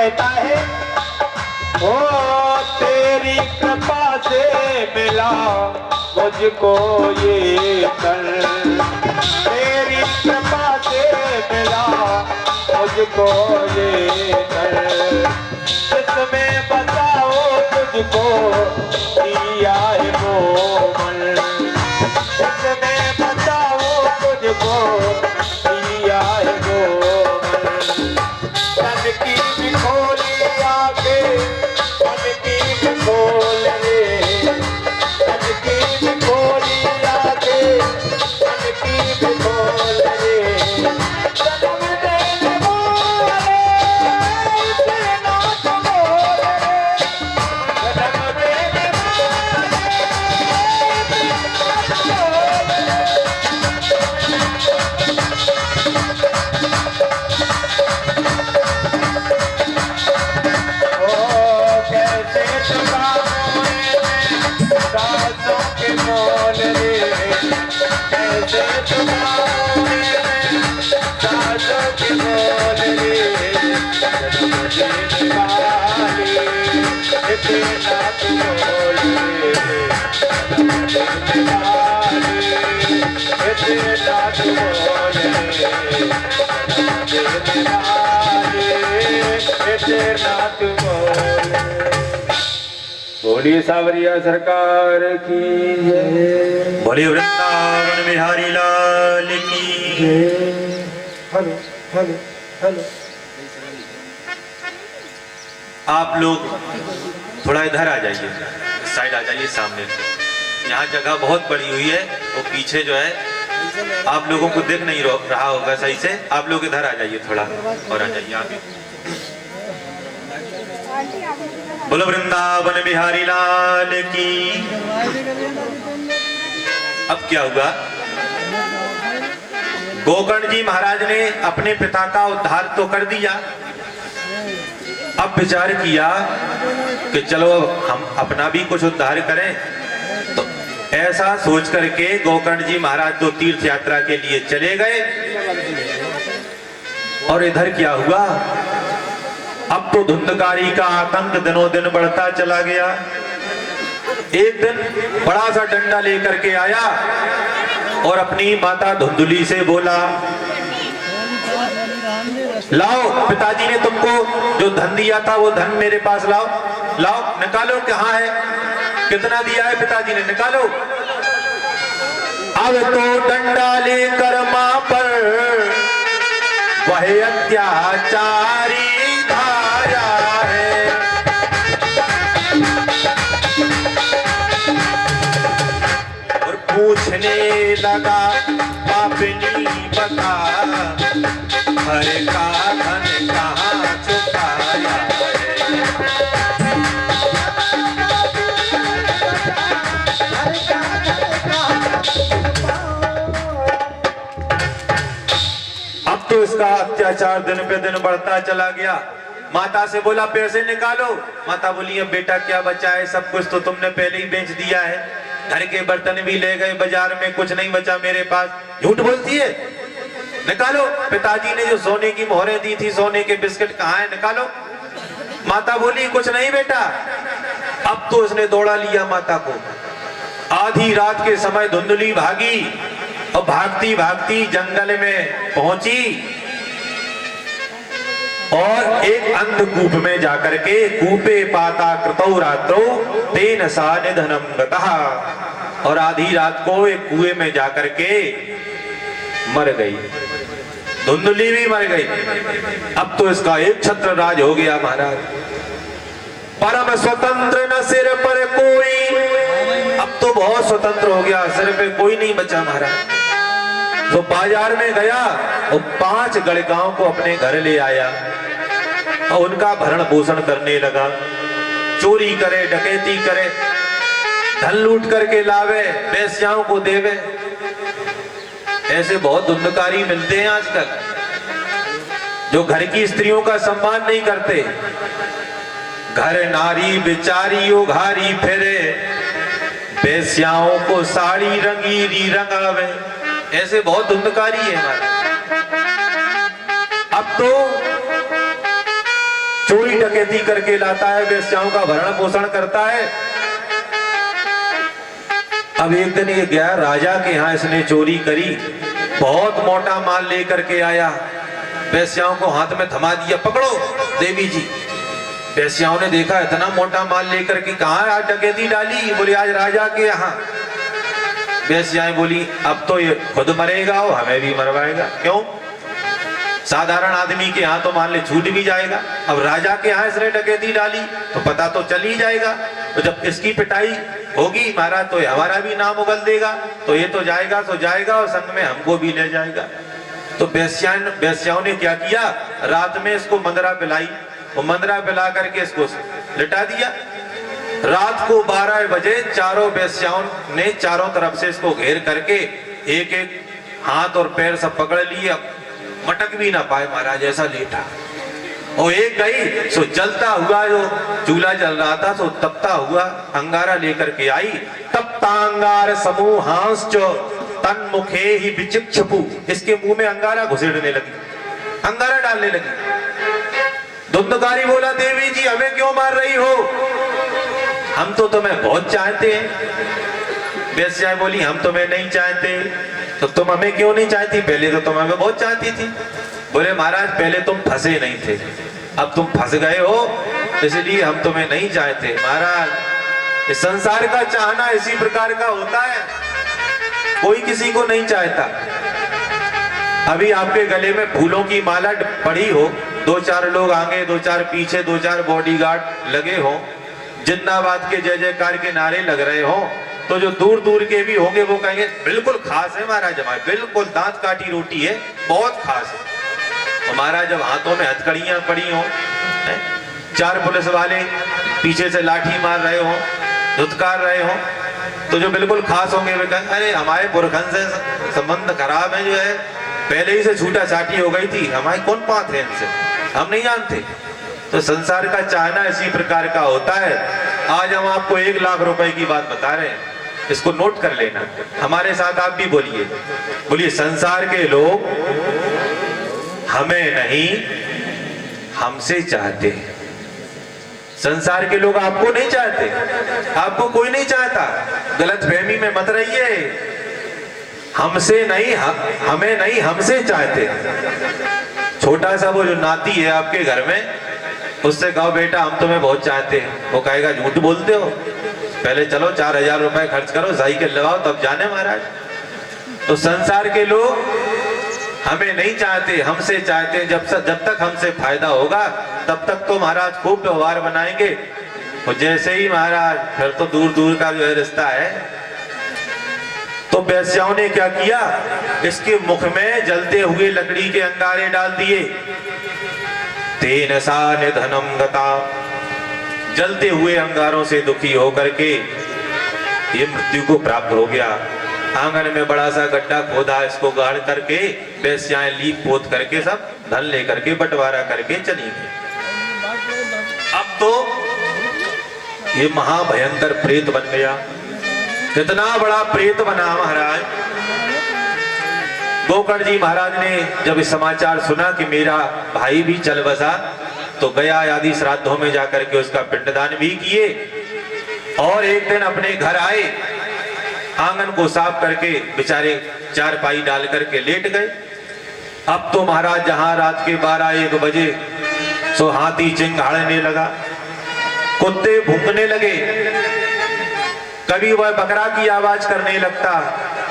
कहता है, ओ तेरी कृपा से मिला मुझको ये कर, तेरी कृपा से मिला मुझको ये कर, जिसमें बताओ तुझको दिया है मोमल, जिसमें बताओ तुझको दिया है मोमल, तन की भी खोली आके, तन की भी खोल रे, तन की भी खोली आके, तन की भी खोल रे, जन्म देने वाले इसे ना तो बोल रे, जन्म देने वाले इसे ना तो बोल रे। ओ कैसे चुकाऊं मैं सासों के मोल रे, कैसे चुकाऊं मैं सासों के मोल रे, जन्म देने वाले इसे ना तो बोल रे, जन्म देने वाले इसे ना तो बोल रे, जन्म देने वाले इसे ना तो बोल रे। बोलिए सावरिया सरकार की जय। बोले वृंदावन बिहारी लाल की। Hello hello hello. आप लोग थोड़ा इधर आ जाइए, साइड आ जाइए सामने। यहाँ जगह बहुत बड़ी हुई है, वो पीछे जो है आप लोगों को देख नहीं रहा होगा सही से। आप लोग इधर आ जाइए, थोड़ा और आ जाइए आप भी। बोलो वृंदावन बिहारी लाल की। अब क्या हुआ, गोकर्ण जी महाराज ने अपने पिता का उद्धार तो कर दिया। अब विचार किया कि चलो हम अपना भी कुछ उद्धार करें। तो ऐसा सोच करके गोकर्ण जी महाराज तो तीर्थ यात्रा के लिए चले गए। और इधर क्या हुआ, अब तो धुंधकारी का आतंक दिनों दिन बढ़ता चला गया। एक दिन बड़ा सा डंडा लेकर के आया और अपनी माता धुंधुली से बोला, लाओ, पिताजी ने तुमको जो धन दिया था वो धन मेरे पास लाओ, लाओ निकालो, कहाँ है, कितना दिया है पिताजी ने, निकालो। अब तो डंडा लेकर मां पर वह अत्याचारी धारा है। और पूछने लगा, पापनी बता, हर का धन कहाँ चुकाया है। अब तो इसका अत्याचार दिन पे दिन बढ़ता चला गया। माता से बोला, पैसे निकालो। माता बोली, अब बेटा क्या बचा है, सब कुछ तो तुमने पहले ही बेच दिया है, घर के बर्तन भी ले गए, बाजार में कुछ नहीं बचा मेरे पास। झूठ बोलती है, निकालो। पिताजी ने जो सोने की मोहरें दी थी, सोने के बिस्किट कहाँ है, निकालो। माता बोली, कुछ नहीं बेटा। अब तो उसने दौड़ा लिया माता को। आधी रात के समय धुंधली भागी और भागती भागती जंगल में पहुंची और एक अंधकूप में जाकर के, कूपे पाता कृतौ रात्रौ तेन सा निधनम गतः, और आधी रात को एक कुएं में जाकर के मर गई। धुंधली भी मर गई। अब तो इसका एक छत्र राज हो गया महाराज। परम स्वतंत्र न सिर पर कोई, अब तो बहुत स्वतंत्र हो गया, सिर पे कोई नहीं बचा महाराज। तो बाजार में गया और 5 गड़गांव को अपने घर ले आया और उनका भरण पोषण करने लगा। चोरी करे, डकैती करे, धन लूट करके लावे, वेश्याओं को देवे। ऐसे बहुत धुंधकारी मिलते हैं आजकल, जो घर की स्त्रियों का सम्मान नहीं करते। घर नारी बेचारी उघारी फिरे, वेश्याओं को साड़ी रंगीरी रंगावे। ऐसे बहुत धुंधकारी है हमारे। अब तो चोरी डकैती करके लाता है, वेश्याओं का भरण पोषण करता है। अब एक दिन ये गया राजा के यहाँ, इसने चोरी करी, बहुत मोटा माल लेकर के आया, वेश्याओं को हाथ में थमा दिया, पकड़ो देवी जी। वेश्याओं ने देखा इतना मोटा माल लेकर के कहाँ आज डकैती डाली, बोले आज राजा के यहाँ। वेश्याएं बोली अब तो ये खुद मरेगा और हमें भी मरवाएगा। क्यों? साधारण आदमी के यहाँ तो मान ले छूट भी जाएगा, अब राजा के यहाँ इसने डकैती डाली तो पता तो चल ही जाएगा, तो जब इसकी पिटाई होगी महाराज तो हमारा भी नाम उगल देगा, तो ये तो जाएगा और संग में हमको भी ले जाएगा। तो वेश्याओं ने क्या किया, रात में इसको मंदरा पिलाई, वो मंदरा पिला करके इसको लिटा दिया। रात को 12 बजे चारों वेश्याओं ने चारों तरफ से इसको घेर करके एक एक हाथ और पैर सब पकड़ लिए, मटक भी ना पाए महाराज, ऐसा लेटा। और एक गई सो जलता हुआ, जो चूल्हा जल रहा था सो तपता हुआ अंगारा लेकर के आई। तपता अंगार समूहांश तन मुखे ही विचिक्षपु, इसके मुंह में अंगारा घुसेड़ने लगी, अंगारा डालने लगी। धुंधकारी बोला देवी जी हमें क्यों मार रही हो, हम तो तुम्हें बहुत चाहते हैं। वेश्या बोली हम तुम्हें नहीं चाहते, तो तुम हमें क्यों नहीं चाहती, पहले तो तुम हमें बहुत चाहती थी। बोले महाराज पहले तुम फंसे नहीं थे, अब तुम फंस गए हो इसलिए हम तुम्हें नहीं चाहते। महाराज इस संसार का चाहना इसी प्रकार का होता है, कोई किसी को नहीं चाहता। अभी आपके गले में फूलों की माला पड़ी हो, 2-4 लोग आगे 2-4 पीछे 2-4 बॉडीगार्ड लगे हो, जिंदाबाद के जय जयकार के नारे लग रहे हो, तो जो दूर दूर के भी होंगे वो कहेंगे बिल्कुल खास है महाराज, हमारे बिल्कुल दांत काटी रोटी है, बहुत खास है। हमारा जब हाथों में हथकड़ियां पड़ी हो, 4 पुलिस वाले पीछे से लाठी मार रहे हो, धुतकार रहे हो, तो जो बिल्कुल खास होंगे वे कहेंगे अरे हमारे पुरखन से संबंध खराब है, जो है पहले ही से छूटा छाटी हो गई थी, हमारी कौन बात है इनसे, हम नहीं जानते। तो संसार का चाहना इसी प्रकार का होता है। आज हम आपको 1 लाख रुपए की बात बता रहे हैं, इसको नोट कर लेना, हमारे साथ आप भी बोलिए, बोलिए संसार के लोग हमें नहीं हमसे चाहते हैं। संसार के लोग आपको नहीं चाहते, आपको कोई नहीं चाहता, गलत फहमी में मत रहिए। हमसे नहीं हमें नहीं हमसे चाहते। छोटा सा वो जो नाती है आपके घर में, उससे कहो बेटा हम तुम्हें बहुत चाहते हैं, वो कहेगा झूठ बोलते हो, पहले चलो 4000 रुपए खर्च करो, साइकिल लगाओ तब जाने महाराज। तो संसार के लोग हमें नहीं चाहते, हमसे चाहते हैं। जब तक हमसे फायदा होगा तब तक तो महाराज खूब व्यवहार बनाएंगे, और जैसे ही महाराज फिर तो दूर दूर का जो है रिश्ता है। तो वेश्याओं ने क्या किया, इसके मुख में जलते हुए लकड़ी के अंगारे डाल दिए। तेन सा निधनम गता, जलते हुए अंगारों से दुखी होकर के ये मृत्यु को प्राप्त हो गया। आंगन में बड़ा सा गड्ढा खोदा, इसको गाड़ करके वेश्याएं लीप पोत करके सब धन लेकर के बंटवारा करके चली गई। अब तो ये महाभयंकर प्रेत बन गया। कितना बड़ा प्रेत बना महाराज। गोकर्ण जी महाराज ने जब इस समाचार सुना कि मेरा भाई भी चल बसा, तो गया आदि श्राद्धों में जाकर के उसका पिंडदान भी किए, और एक दिन अपने घर आए, आंगन को साफ करके बेचारे चारपाई डाल करके लेट गए। अब तो महाराज जहां रात के 12-1 बजे सो हाथी चिंघाड़ने लगा, कुत्ते भूंकने लगे, कभी वह बकरा की आवाज करने लगता,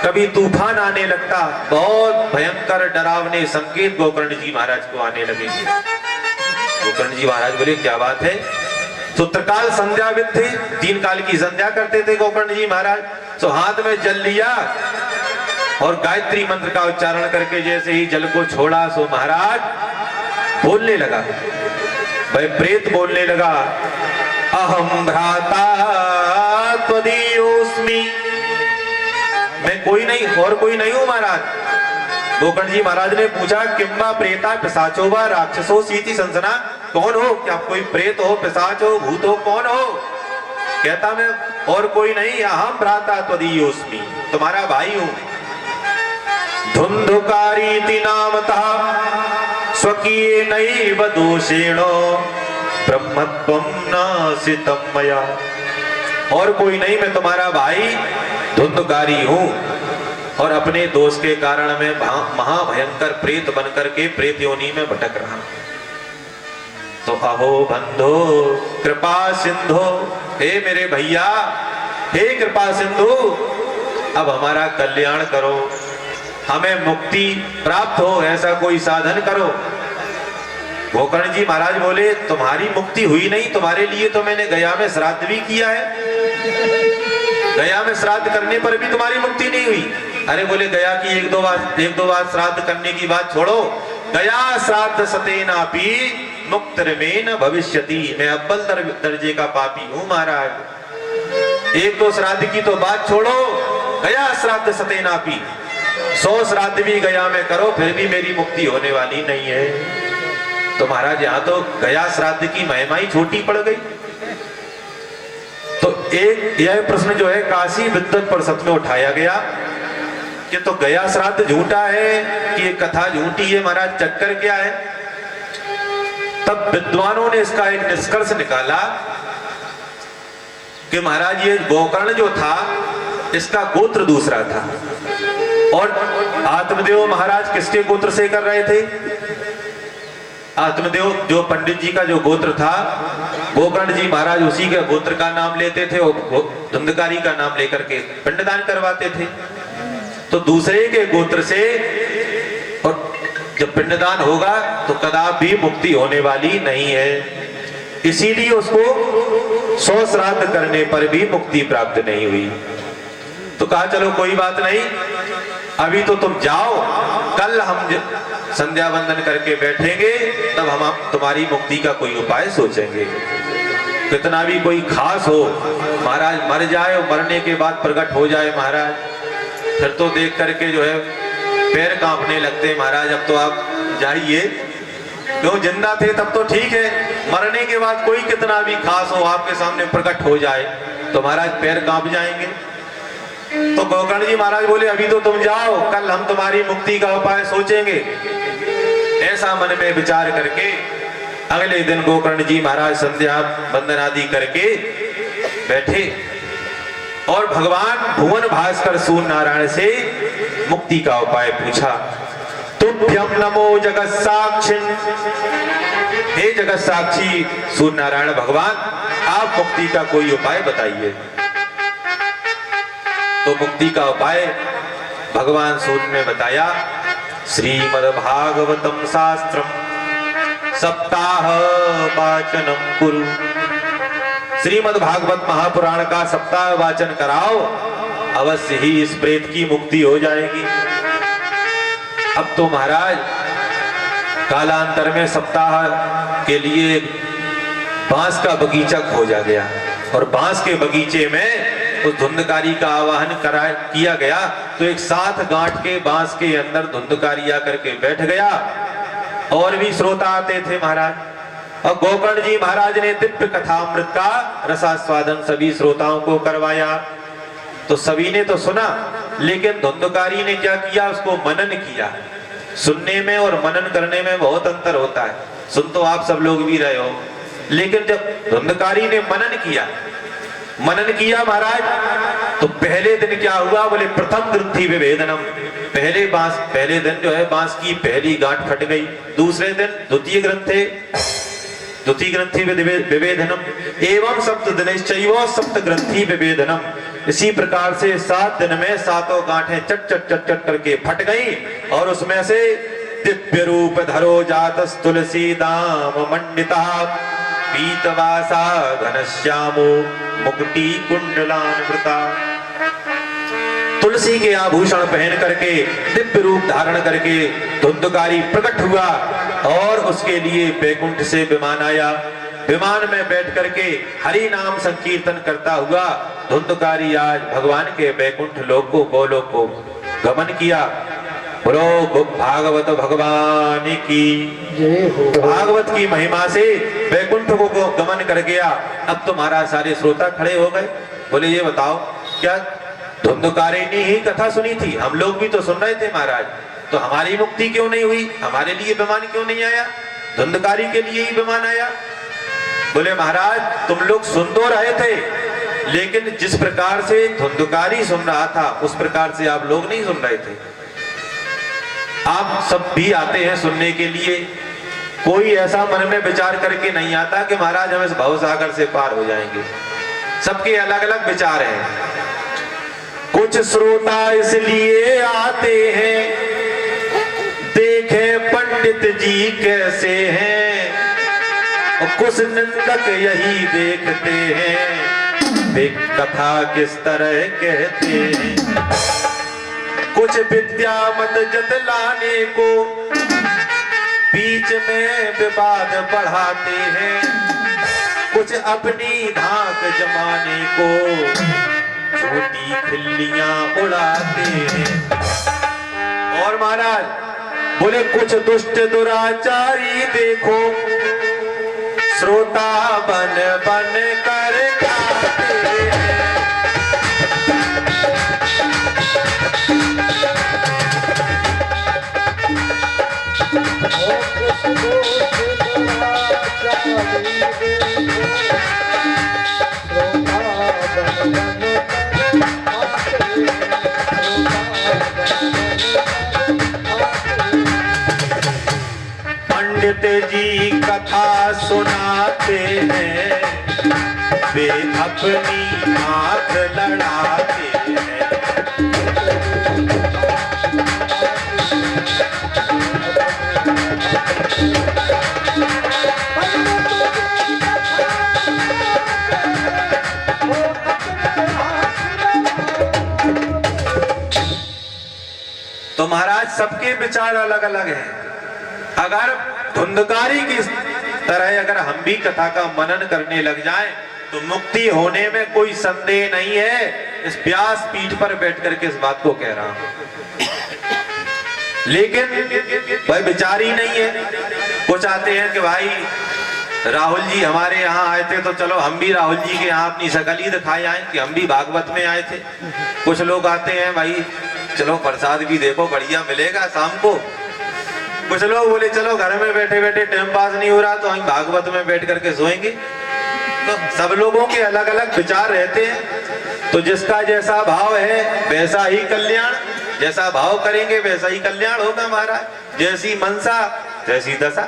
कभी तूफान आने लगता। बहुत भयंकर डरावने संकेत गोकर्ण जी महाराज को आने लगे। गोकर्ण जी महाराज बोले क्या बात है। तो त्रिकाल संध्याविद थे, 3 काल की संध्या करते थे गोकर्ण जी महाराज। तो हाथ में जल लिया और गायत्री मंत्र का उच्चारण करके जैसे ही जल को छोड़ा, सो महाराज बोलने लगा, वह प्रेत बोलने लगा, अहम भ्राता त्वदीयोस्मि, मैं कोई नहीं और कोई नहीं हूं महाराज। गोकर्ण जी महाराज ने पूछा किम्बा प्रेता पिशाचो वा राक्षसो सीति संसना, कौन हो, क्या कोई प्रेत हो, पिशाच हो, भूत हो, कौन हो। कहता मैं और कोई नहीं, अहम भ्राता त्वदीयोस्मि, तुम्हारा भाई हूं। धुंधुकारीति नामतः स्वकीय नैव दोषेणो ब्रह्मत्वं नासितं मया। और कोई नहीं, मैं तुम्हारा भाई धुंधकारी हूं और अपने दोष के कारण मैं महाभयंकर प्रेत बनकर के प्रेत योनि में भटक रहा हूं। तो अहो बंधो कृपा सिंधु, हे मेरे भैया, हे कृपा सिंधु, अब हमारा कल्याण करो, हमें मुक्ति प्राप्त हो, ऐसा कोई साधन करो। गोकर्ण जी महाराज बोले, तुम्हारी मुक्ति हुई नहीं, तुम्हारे लिए तो मैंने गया में श्राद्ध भी किया है। गया में श्राद्ध करने पर भी तुम्हारी मुक्ति नहीं हुई। अरे बोले, गया की एक दो बार श्राद्ध करने की बात छोड़ो, गया श्राद्ध सतेनापि मुक्तिर्मेन भविष्यति, मैं अव्वल दर्जे का पापी हूं महाराज। एक दो श्राद्ध की तो बात छोड़ो, गया श्राद्ध सतेनापि, 100 श्राद्ध भी गया में करो फिर भी मेरी मुक्ति होने वाली नहीं है। तो महाराज यहां तो गया श्राद्ध की महिमा ही छोटी पड़ गई। तो एक यह प्रश्न जो है काशी विद्वत परिषद में उठाया गया कि तो गया श्राद्ध झूठा है कि ये कथा झूठी है महाराज, चक्कर क्या है? तब विद्वानों ने इसका एक निष्कर्ष निकाला कि महाराज ये गोकर्ण जो था इसका गोत्र दूसरा था और आत्मदेव महाराज किसके गोत्र से कर रहे थे? आत्मदेव जो पंडित जी का जो गोत्र था, गोकर्ण जी महाराज उसी के गोत्र का नाम लेते थे और धुंधकारी का नाम लेकर के पिंडदान करवाते थे। तो दूसरे के गोत्र से और जब पिंडदान होगा तो कदापि मुक्ति होने वाली नहीं है, इसीलिए उसको 100 श्राद्ध करने पर भी मुक्ति प्राप्त नहीं हुई। तो कहा चलो कोई बात नहीं, अभी तो तुम जाओ, कल हम संध्या वंदन करके बैठेंगे, तब हम तुम्हारी मुक्ति का कोई उपाय सोचेंगे। कितना भी कोई खास हो, महाराज मर जाए और मरने के बाद प्रकट हो जाए महाराज, फिर तो देख करके जो है पैर कांपने लगते महाराज, अब तो आप जाइए। क्यों, जिंदा थे तब तो ठीक है, मरने के बाद कोई कितना भी खास हो आपके सामने प्रकट हो जाए तो महाराज पैर कांप जाएंगे। तो गोकर्ण जी महाराज बोले, अभी तो तुम जाओ, कल हम तुम्हारी मुक्ति का उपाय सोचेंगे। ऐसा मन में विचार करके अगले दिन गोकर्ण जी महाराज संध्या वंदन आदि करके बैठे और भगवान भुवन भास्कर सूर्य नारायण से मुक्ति का उपाय पूछा। तुभ्यम नमो जगत साक्षिण, हे जगत साक्षी सूर्य नारायण भगवान, आप मुक्ति का कोई उपाय बताइए। तो मुक्ति का उपाय भगवान सूर्य ने बताया, श्रीमद्भागवतम शास्त्रम सप्ताह वाचनम कुरु, श्रीमद्भागवत महापुराण का सप्ताह वाचन कराओ, अवश्य ही इस प्रेत की मुक्ति हो जाएगी। अब तो महाराज कालांतर में सप्ताह के लिए बांस का बगीचा खोजा गया और बांस के बगीचे में उस धुंधकारी का आवाहन किया गया। तो एक 7 गांठ के बांस के अंदर धुंधकारी आकर के बैठ गया और भी श्रोता आते थे महाराज। और गोकर्ण जी महाराज ने दिव्य कथामृत का रसास्वादन सभी श्रोताओं को करवाया। तो सभी ने तो सुना, लेकिन धुंधकारी ने क्या किया, उसको मनन किया। सुनने में और मनन करने में बहुत अंतर होता है। सुन तो आप सब लोग भी रहे हो, लेकिन जब धुंधकारी ने मनन किया महाराज, तो पहले दिन क्या हुआ, बोले प्रथम ग्रंथि विभेदनम, पहले दिन जो है बांस की पहली गांठ फट गई। दूसरे दिन द्वितीय ग्रंथि विभेदनम एवं सप्तदिनश्चैव सप्त ग्रंथि विभेदनम, इसी प्रकार से 7 दिन में 7 गांठें चट चट चट चट करके फट गई और उसमें से दिव्य रूप धरो जातस तुलसी दाम मंडिता पीतवासा घनश्यामो मुकुटी कुंडलान्विता, तुलसी के आभूषण पहन करके दिव्य रूप धारण करके धुंधकारी प्रकट हुआ और उसके लिए बैकुंठ से विमान आया। विमान में बैठ करके हरि नाम संकीर्तन करता हुआ धुंधकारी आज भगवान के बैकुंठ लोक को गोलोक को गमन किया। बोलो भागवत भगवान की जय हो। भागवत की महिमा से बैकुंठ को गमन कर गया। अब तो महाराज सारे श्रोता खड़े हो गए, बोले ये बताओ क्या धुंधकारी ने ही कथा सुनी थी? हम लोग भी तो सुन रहे थे महाराज, तो हमारी मुक्ति क्यों नहीं हुई? हमारे लिए विमान क्यों नहीं आया? धुंधकारी के लिए ही विमान आया। बोले महाराज तुम लोग सुन तो रहे थे, लेकिन जिस प्रकार से धुंधकारी सुन रहा था उस प्रकार से आप लोग नहीं सुन रहे थे। आप सब भी आते हैं सुनने के लिए, कोई ऐसा मन में विचार करके नहीं आता कि महाराज हम इस भवसागर से पार हो जाएंगे। सबके अलग अलग विचार हैं। कुछ श्रोता इसलिए आते हैं देखे पंडित जी कैसे हैं, और कुछ निंदक यही देखते हैं वे कथा किस तरह कहते हैं। कुछ विद्या मत जतलाने को बीच में विवाद बढ़ाते हैं, कुछ अपनी धाक जमाने को छोटी खिल्लियां उड़ाते हैं। और महाराज बोले कुछ दुष्ट दुराचारी देखो श्रोता बन बन कर गाते हैं। पंडित जी कथा सुनाते हैं वे अपनी आंख लड़ाते हैं। तो महाराज सबके विचार अलग अलग हैं। अगर धुंधकारी की तरह अगर हम भी कथा का मनन करने लग जाएं तो मुक्ति होने में कोई संदेह नहीं है। इस व्यास पीठ पर बैठ करके इस बात को कह रहा हूं, लेकिन वह विचार ही नहीं है। कुछ आते हैं कि भाई राहुल जी हमारे यहाँ आए थे तो चलो हम भी राहुल जी के यहाँ अपनी शकल ही दिखाए आए कि हम भी भागवत में आए थे। कुछ लोग आते हैं भाई चलो प्रसाद भी देखो बढ़िया मिलेगा शाम को। कुछ लोग बोले चलो घर में बैठे बैठे टाइम पास नहीं हो रहा तो हम भागवत में बैठ करके सोएंगे। तो सब लोगों के अलग अलग विचार रहते हैं। तो जिसका जैसा भाव है वैसा ही कल्याण, जैसा भाव करेंगे वैसा ही कल्याण होगा महाराज। जैसी मनसा जैसी दशा।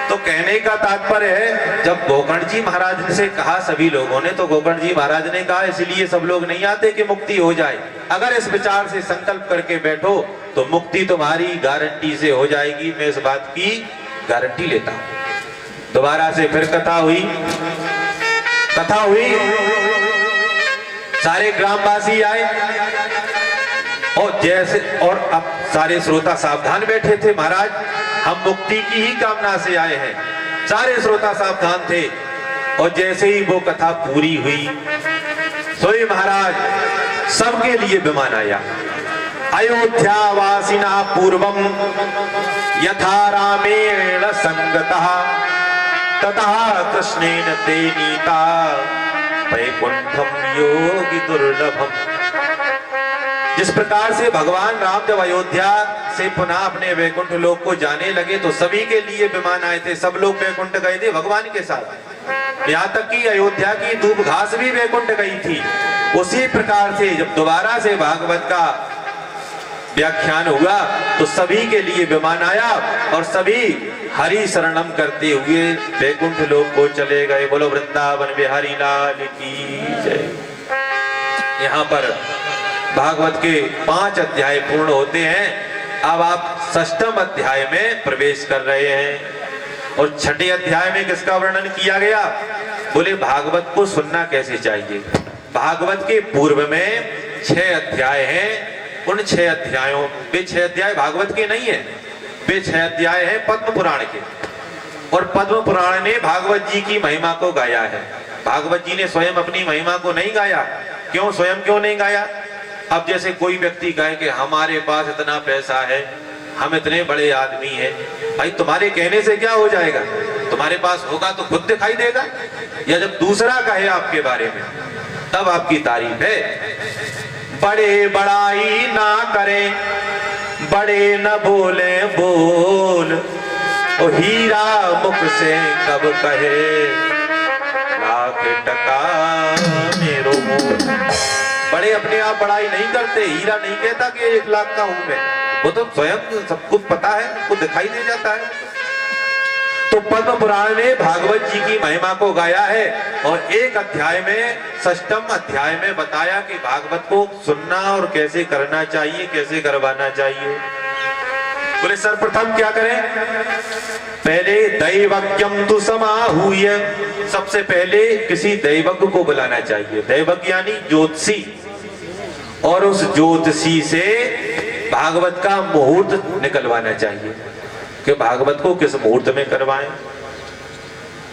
तो कहने का तात्पर्य है जब गोकर्ण जी महाराज ने से कहा सभी लोगों ने, तो गोकर्ण जी महाराज ने कहा इसलिए सब लोग नहीं आते कि मुक्ति हो जाए। अगर इस विचार से संकल्प करके बैठो तो मुक्ति तुम्हारी गारंटी से हो जाएगी। मैं इस बात की गारंटी लेता हूं। दोबारा से फिर कथा हुई, सारे ग्रामवासी आए और अब सारे श्रोता सावधान बैठे थे। महाराज हम मुक्ति की ही कामना से आए हैं। सारे श्रोता सावधान थे और जैसे ही वो कथा पूरी हुई सोई महाराज सबके लिए विमान आया। अयोध्या वासिना पूर्वम यथा रामेण संगतः तथा कृष्णेन ते नीता वैकुंठम योगी दुर्लभम। जिस प्रकार से भगवान राम जब अयोध्या से पुनः अपने वैकुंठ लोक को जाने लगे तो सभी के लिए विमान आए थे। सब लोग वैकुंठ गए थे भगवान के साथ। यहाँ तक कि अयोध्या की दूब घास भी वैकुंठ गई थी। उसी प्रकार से जब दोबारा से भागवत का व्याख्यान हुआ तो सभी के लिए विमान आया और सभी हरि शरणम करते हुए वैकुंठ लोक को चले गए। बोलो वृंदावन बिहारी लाल की जय। यहाँ पर भागवत के 5 अध्याय पूर्ण होते हैं। अब आप 6वें अध्याय में प्रवेश कर रहे हैं और 6ठे अध्याय में किसका वर्णन किया गया? बोले भागवत को सुनना कैसे चाहिए। भागवत के पूर्व में 6 अध्याय हैं। उन 6 अध्यायों वे 6 अध्याय भागवत के नहीं है, वे 6 अध्याय हैं पद्म पुराण के। और पद्म पुराण ने भागवत जी की महिमा को गाया है। भागवत जी ने स्वयं अपनी महिमा को नहीं गाया। क्यों स्वयं क्यों नहीं गाया? अब जैसे कोई व्यक्ति कहे कि हमारे पास इतना पैसा है, हम इतने बड़े आदमी हैं, भाई तुम्हारे कहने से क्या हो जाएगा? तुम्हारे पास होगा तो खुद दिखाई देगा। या जब दूसरा कहे आपके बारे में तब आपकी तारीफ है। बड़े बड़ाई ना करें, बड़े न बोले बोल, ओ हीरा मुख से कब कहे लाख टका मेरो मोल। बड़े अपने आप बड़ाई नहीं करते, हीरा नहीं कहता कि 1 लाख का हूं मैं, वो तो स्वयं सब कुछ पता है, उसको दिखाई दे जाता है। तो पद्म पुराण ने भागवत जी की महिमा को गाया है और एक अध्याय में, 6वें अध्याय में बताया कि भागवत को सुनना और कैसे करना चाहिए, कैसे करवाना चाहिए। बोले सर्वप्रथम क्या करें? पहले दैवज्ञम तु समाहूय, सबसे पहले किसी दैवज्ञ को बुलाना चाहिए। दैवज्ञ यानी ज्योतिषी, और उस ज्योतिषी से भागवत का मुहूर्त निकलवाना चाहिए कि भागवत को किस मुहूर्त में करवाएं।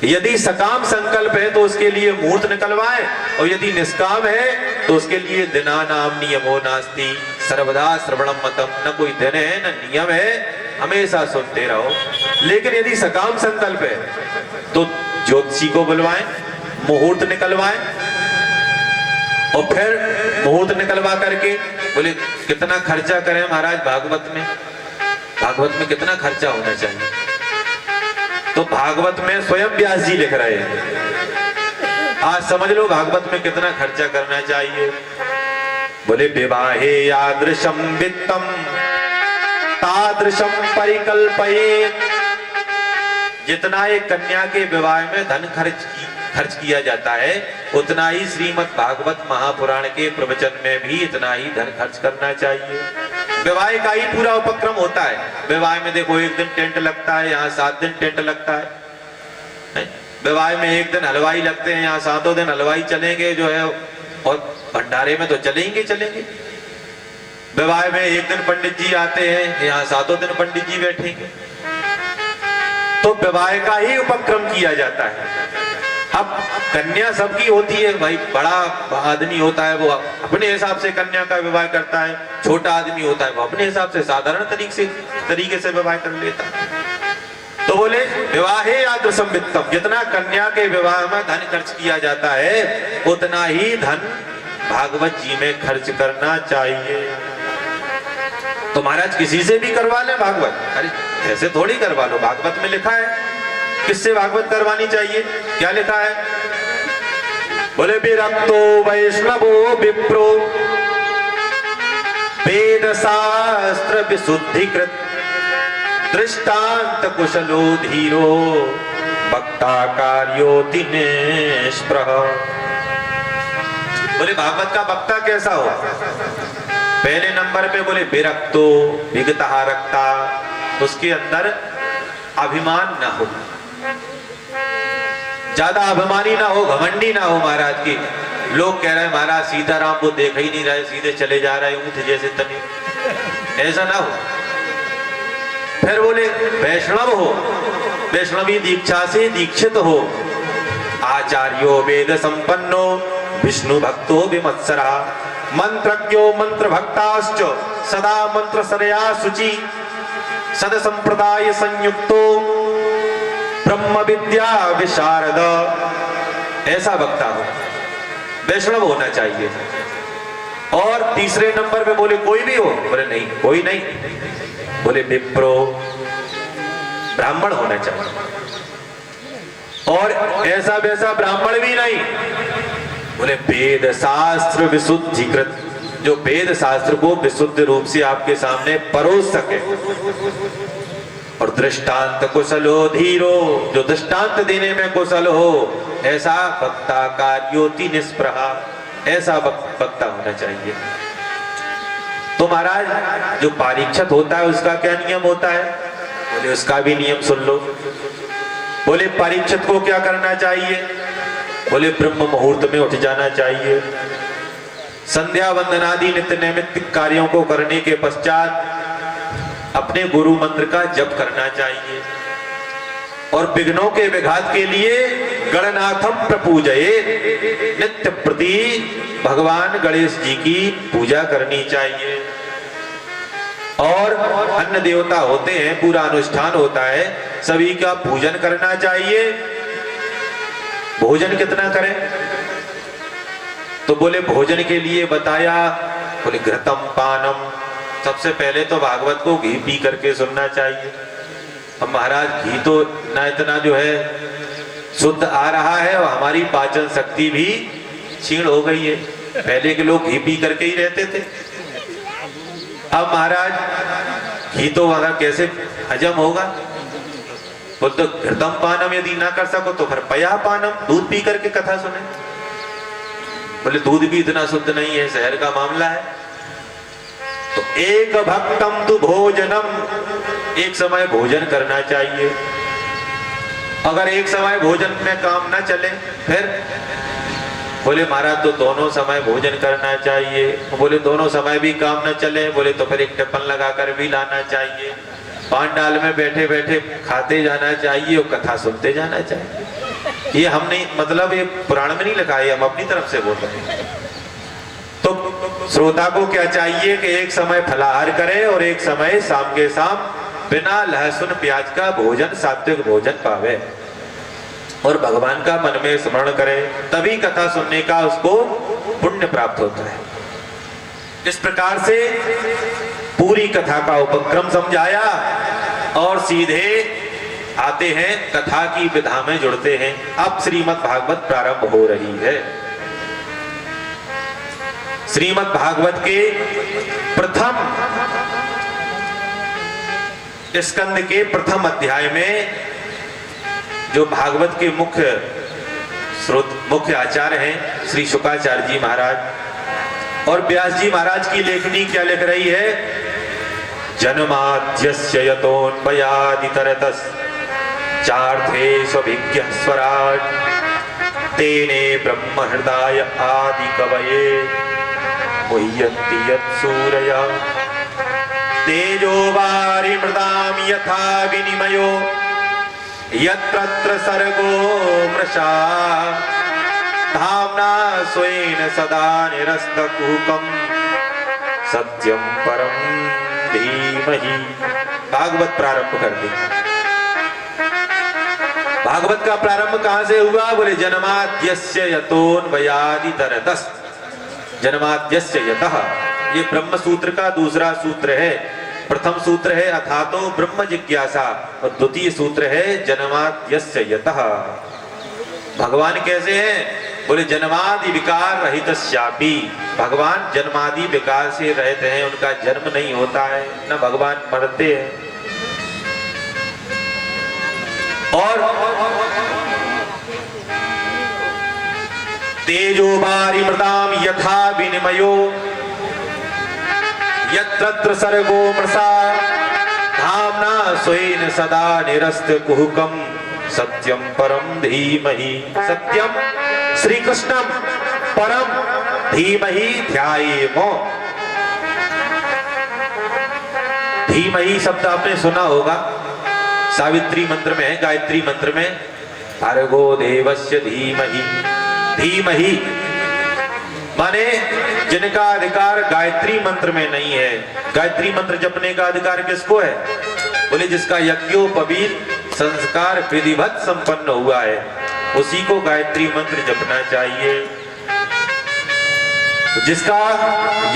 यदि सकाम संकल्प है तो उसके लिए मुहूर्त निकलवाएं, और यदि निष्काम है तो उसके लिए दिना नाम नियमो नास्ति सर्वदा श्रवणम मतम, न कोई दिन है न नियम है, हमेशा सुनते रहो। लेकिन यदि सकाम संकल्प है तो ज्योतिषी को बुलवाएं, मुहूर्त निकलवाएं, और फिर मुहूर्त निकलवा करके बोले कितना खर्चा करें महाराज भागवत में, भागवत में कितना खर्चा होना चाहिए? तो भागवत में स्वयं व्यास जी लिख रहे हैं, आज समझ लो भागवत में कितना खर्चा करना चाहिए। बोले विवाहे यादृशम वित्तम तादृशम परिकल्पयेत्, जितना एक कन्या के विवाह में धन खर्च किया जाता है, उतना ही श्रीमद् भागवत महापुराण के प्रवचन में भी इतना ही धन खर्च करना चाहिए। विवाह का ही पूरा उपक्रम होता है। विवाह में देखो 1 दिन टेंट लगता है, यहाँ 7 दिन टेंट लगता है। विवाह में 1 दिन हलवाई लगते हैं, यहाँ 7 दिन हलवाई चलेंगे जो है, और भंडारे में तो चलेंगे। विवाह में 1 दिन पंडित जी आते हैं, यहाँ 7 दिन पंडित जी बैठेंगे। तो विवाह का ही उपक्रम किया जाता है। अब कन्या सबकी होती है भाई, बड़ा आदमी होता है वो अपने हिसाब से कन्या का विवाह करता है, छोटा आदमी होता है वो अपने हिसाब से साधारण तरीके से विवाह कर लेता है। तो बोले विवाहे यादृशम वित्तम, जितना कन्या के विवाह में धन खर्च किया जाता है उतना ही धन भागवत जी में खर्च करना चाहिए। तो महाराज किसी से भी करवा ले भागवत, अरे ऐसे थोड़ी करवा लो, भागवत में लिखा है किससे भागवत करवानी चाहिए, क्या लिखा है? बोले विरक्तो वैष्णवो विप्रो वेद शास्त्र विशुद्धिकृत दृष्टांत कुशलो धीरो वक्ता कार्योति निष्प्रह। बोले भागवत का वक्ता कैसा हो? पहले नंबर पे बोले विरक्तो, विगतः रक्ता, उसके अंदर अभिमान ना हो, ज्यादा अभिमानी ना हो, घमंडी ना हो महाराज की। लोग कह रहे हैं महाराज सीताराम को देख ही नहीं रहे, सीधे चले जा रहे ऊंट जैसे तने, ऐसा ना हो। फिर बोले वैष्णव हो, वैष्णवी दीक्षा से दीक्षित हो, आचार्यो वेद संपन्नो विष्णु भक्तो विमत्सरा, मंत्रज्ञो मंत्र भक्ताश्च सदा मंत्र सरया शुचि, सद संप्रदाय संयुक्तो ब्रह्म विद्या विशारद, ऐसा वक्ता हो, वैष्णव होना चाहिए। और तीसरे नंबर पे बोले कोई भी हो, बोले नहीं कोई नहीं, बोले विप्रो, ब्राह्मण होना चाहिए। और ऐसा वैसा ब्राह्मण भी नहीं, बोले वेद शास्त्र विशुद्धिकृत, जो वेद शास्त्र को विशुद्ध रूप से आपके सामने परोस सके। और दृष्टांत कुशलो धीरो, जो दृष्टांत देने में कुशल हो, ऐसा वक्ता कार्योति निष्प्रहा, ऐसा वक्ता होना चाहिए। तो महाराज जो परीक्षित होता है उसका क्या नियम होता है? बोले उसका भी नियम सुन लो। बोले परीक्षित को क्या करना चाहिए? बोले ब्रह्म मुहूर्त में उठ जाना चाहिए, संध्या वंदनादि नित्य नैमित्तिक कार्यों को करने के पश्चात अपने गुरु मंत्र का जप करना चाहिए, और विघ्नों के विघात के लिए गणनाथम प्रपूजये, नित्य प्रति भगवान गणेश जी की पूजा करनी चाहिए। और अन्य देवता होते हैं, पूरा अनुष्ठान होता है, सभी का पूजन करना चाहिए। भोजन कितना करें? तो बोले भोजन के लिए बताया, बोले घृतम पानम, सबसे पहले तो भागवत को घी पी करके सुनना चाहिए। अब महाराज घी तो ना इतना जो है शुद्ध आ रहा है और हमारी पाचन शक्ति भी क्षीण हो गई है। पहले के लोग घी पी करके ही रहते थे। अब महाराज घी तो वहां कैसे हजम होगा? बोल तो घृतम पानम यदि ना कर सको तो फिर पया पानम, दूध पी करके कथा सुने। बोले दूध भी इतना शुद्ध नहीं है, शहर का मामला है। तो एक भक्तम तु भोजनम, एक समय भोजन करना चाहिए। अगर एक समय भोजन में काम ना चले फिर बोले महाराज तो दोनों समय भोजन करना चाहिए। बोले दोनों समय भी काम न चले, बोले तो फिर एक टिफिन लगाकर भी लाना चाहिए, पान डाल में बैठे बैठे खाते जाना चाहिए और कथा सुनते जाना चाहिए। ये हम नहीं, मतलब ये पुराण में नहीं लिखा है, हम अपनी तरफ से बोल रहे हैं। तो श्रोता को क्या चाहिए कि एक समय फलाहार करे और एक समय शाम के शाम बिना लहसुन प्याज का भोजन, सात्विक भोजन पावे और भगवान का मन में स्मरण करे, तभी कथा सुनने का उसको पुण्य प्राप्त होता है। इस प्रकार से पूरी कथा का उपक्रम समझाया और सीधे आते हैं कथा की विधा में जुड़ते हैं। अब श्रीमद् भागवत प्रारंभ हो रही है। श्रीमद् भागवत के प्रथम स्कंद के प्रथम अध्याय में जो भागवत के मुख्य आचार्य हैं श्री शुकाचार्य जी महाराज और व्यास जी महाराज की लेखनी क्या लिख रही है? जन्माद्यस्य यतोन्वयादितरतस् चार्थे स्वभिज्ञः स्वराट् तेने ब्रह्म हृदय आदि कवये मुह्यन्ति यत्सूरया तेजो वारिमृदां यथा विनिमयो यत्र सर्गो मृषा धाम्ना स्वेन सदा निरस्तकुहकं सत्यं परं धीमहि। भागवत प्रारंभ कर दी। भागवत का प्रारंभ कहां से हुआ? बोले जन्माद्यस्य यतोन्वयादितरतस्। जन्माद्यस्य यतः, ये ब्रह्म सूत्र का दूसरा सूत्र है। प्रथम सूत्र है अथातो ब्रह्म जिज्ञासा और द्वितीय सूत्र है जन्माद्यस्य यतः। भगवान कैसे हैं? बोले जन्मादि विकार रहितस्यापि, भगवान जन्मादि विकार से रहित हैं, उनका जन्म नहीं होता है, न भगवान मरते हैं। और तेजो वारिमृदां यथा विनिमयो यत्र सर्गो मृषा धाम्ना स्वेन सदा निरस्तकुहकं सत्यं परं धीमहि। सत्यम श्री कृष्णम परम धीमहि ध्यायेमो। धीमहि शब्द आपने सुना होगा, सावित्री मंत्र में है, गायत्री मंत्र में भर्गो देवस्य धीमहि। धीमहि माने जिनका अधिकार गायत्री मंत्र में नहीं है। गायत्री मंत्र जपने का अधिकार किसको है? बोले जिसका यज्ञोपवीत संस्कार विधिवत संपन्न हुआ है उसी को गायत्री मंत्र जपना चाहिए। जिसका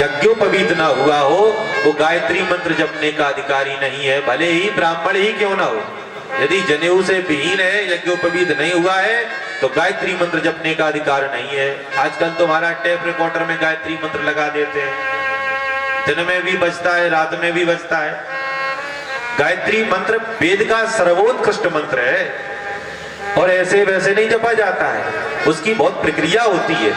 यज्ञोपवीत ना हुआ हो वो गायत्री मंत्र जपने का अधिकारी नहीं है, भले ही ब्राह्मण ही क्यों ना हो। यदि जनेऊ से विहीन है, यज्ञोपवीत नहीं हुआ है तो गायत्री मंत्र जपने का अधिकार नहीं है। आजकल तो हमारा टेप रिकॉर्डर में गायत्री मंत्र लगा देते हैं, दिन में भी बजता है, रात में भी बजता है। गायत्री मंत्र वेद का सर्वोत्कृष्ट मंत्र है और ऐसे वैसे नहीं जपा जाता है, उसकी बहुत प्रक्रिया होती है।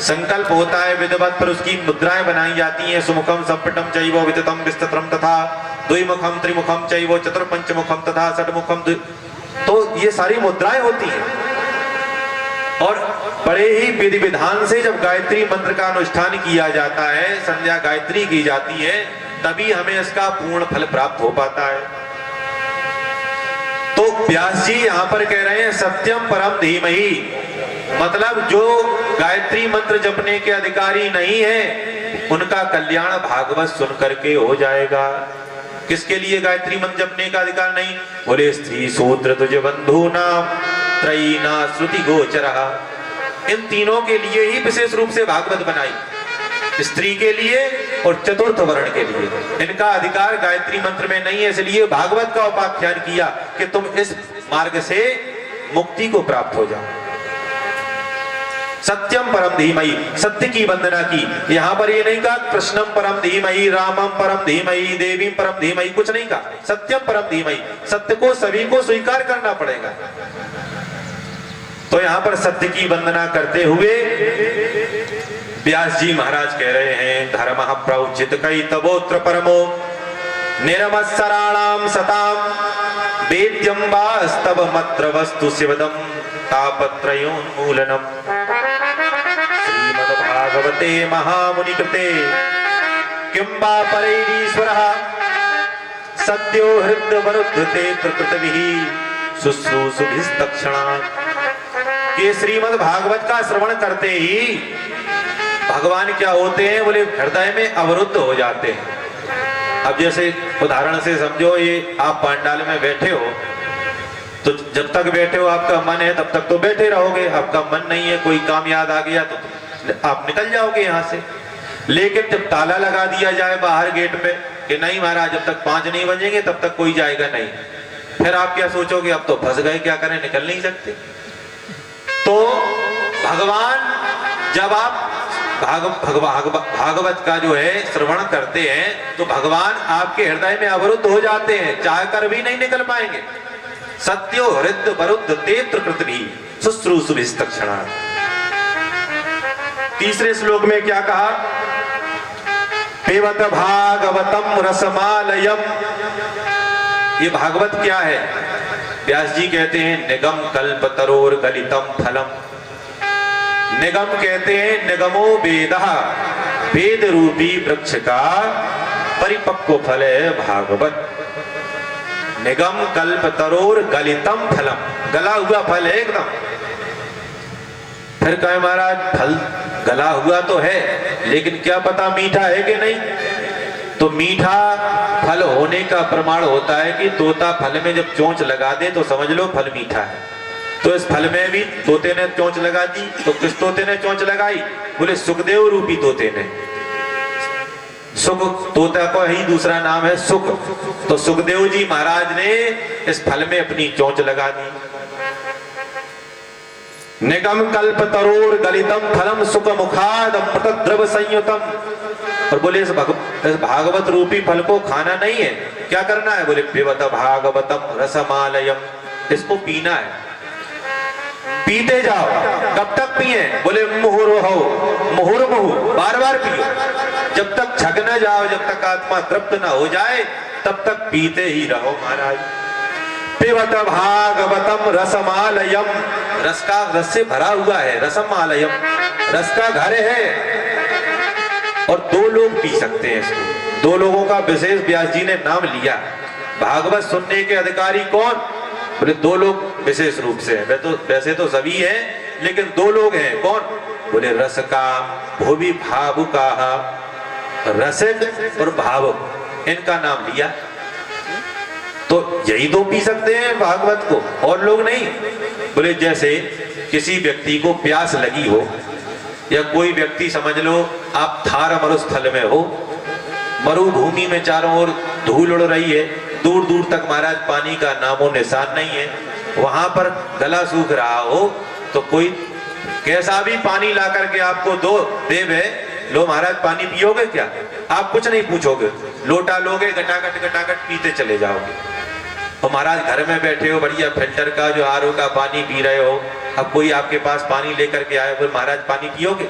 संकल्प होता है विधिवत, पर उसकी मुद्राएं बनाई जाती हैं। सुमुखम संपटम चैव विततम विस्तत्रम तथा द्विमुखम त्रिमुखम चैव चतुर्पंचमुखम तथा षटमुखम, तो ये सारी मुद्राएं होती हैं। और बड़े ही विधि विधान से जब गायत्री मंत्र का अनुष्ठान किया जाता है, संध्या गायत्री की जाती है, तभी हमें इसका पूर्ण फल प्राप्त हो पाता है। तो व्यास जी यहां पर कह रहे हैं सत्यम परम धीमहि, मतलब जो गायत्री मंत्र जपने के अधिकारी नहीं है उनका कल्याण भागवत सुन करके हो जाएगा। किसके लिए गायत्री मंत्र जपने का अधिकार नहीं? बोले स्त्री शूद्र तुझ बंधु नाम त्रयीना श्रुति गोचरः। इन तीनों के लिए ही विशेष रूप से भागवत बनाई। स्त्री के लिए और चतुर्थ वर्ण के लिए। इनका अधिकार गायत्री मंत्र में नहीं है, इसलिए भागवत का उपाख्यान किया कि तुम इस मार्ग से मुक्ति को प्राप्त हो जाओ। सत्यम परम धीमहि, सत्य की वंदना की। यहां पर ये नहीं कहा कृष्णम परम धीमहि, रामम परम धीमहि, देवी परम धीमहि, कुछ नहीं कहा। सत्यम परम धीमहि, सत्य को सभी को स्वीकार करना पड़ेगा। तो यहां पर सत्य की वंदना करते हुए व्यास जी महाराज कह रहे हैं, धर्म प्रउचित कई तबोत्र परमो निरमत्सराणाम सताम वेद्यम वास्तव मत्र वस्तु शिवदम तापत्रयोन्मूलनम। श्रीमद्भागवते महामुनि कृते किं वा परैरीश्वरः सद्यो हृदवरुद्धते प्रकृतिभिः शुश्रूषुभिस्तक्षणात्। ये श्रीमद् भागवत का श्रवण करते ही भगवान क्या होते हैं, बोले हृदय में अवरुद्ध हो जाते हैं। अब जैसे उदाहरण से समझो, ये आप पंडाल में बैठे हो, तो जब तक बैठे हो आपका मन है तब तक तो बैठे रहोगे। आपका मन नहीं है, कोई काम याद आ गया तो आप निकल जाओगे यहाँ से। लेकिन जब ताला लगा दिया जाए बाहर गेट पे कि नहीं महाराज जब तक 5 नहीं बजेंगे तब तक कोई जाएगा नहीं, फिर आप क्या सोचोगे, अब तो फंस गए, क्या करें, निकल नहीं सकते। तो भगवान जब आप भागवत का जो है श्रवण करते हैं तो भगवान आपके हृदय में अवरुद्ध हो जाते हैं, चाहकर भी नहीं निकल पाएंगे। सत्यो हृदय वरुद्ध तेत्र कृतभि शुश्रूषुभिस्तक्षणात्। तीसरे श्लोक में क्या कहा, पिबत भागवतम रसमालयम। ये भागवत क्या है? व्यास जी कहते हैं निगम कल्प तरोर गलितम फलम। निगम कहते हैं निगमो वेदः, वेद रूपी वृक्ष का परिपक्व फल है भागवत। निगम कल्प तरोर गलितम फलम, गला हुआ फल है एकदम। फिर कहे महाराज फल गला हुआ तो है, लेकिन क्या पता मीठा है कि नहीं। तो मीठा फल होने का प्रमाण होता है कि तोता फल में जब चोंच लगा दे तो समझ लो फल मीठा है। तो इस फल में भी तोते ने चोंच लगा दी। तो किस तोते ने चोंच लगाई? बोले सुखदेव रूपी तोते ने। सुख तोता का ही दूसरा नाम है सुख। तो सुखदेव जी महाराज ने इस फल में अपनी चोंच लगा दी। निगम कल्प तरोर गलितम फलम सुख मुखाद अमृत द्रव संयुतम। और बोले इस भागवत रूपी फल को खाना नहीं है, क्या करना है? बोले पिबत भागवतम रसमालयम, इसको पीना है। पीते जाओ, कब तक पिए? बोले मुहुर्मुहु, बार बार पियो, जब तक छक न जाओ, जब तक आत्मा तृप्त न हो जाए तब तक पीते ही रहो महाराज। पिबत भागवतम रसमालयम, रस का रस से भरा हुआ है, रसमालयम रस का घर है। और 2 लोग पी सकते हैं इसको। 2 लोगों का विशेष व्यास जी ने नाम लिया। भागवत सुनने के अधिकारी कौन? बोले 2 लोग विशेष रूप से है। वैसे तो सभी हैं, लेकिन 2 लोग हैं। कौन? बोले रस का भूवि भावुका, रसिक और भावुक, इनका नाम लिया। तो यही 2 पी सकते हैं भागवत को, और लोग नहीं। बोले जैसे किसी व्यक्ति को प्यास लगी हो, या कोई व्यक्ति समझ लो आप थार मरुस्थल में हो, मरुभूमि में चारों ओर धूल उड़ रही है, दूर दूर तक महाराज पानी का नामो निशान नहीं है, वहां पर गला सूख रहा हो, तो कोई कैसा भी पानी ला करके आपको देवे, लो महाराज पानी पियोगे क्या? आप कुछ नहीं पूछोगे, लोटा लोगे, गटागट गटागट पीते चले जाओगे। और महाराज घर में बैठे हो, बढ़िया फिल्टर का जो आरओ का पानी पी रहे हो, अब कोई आपके पास पानी लेकर के आए, बोले महाराज पानी पियोगे?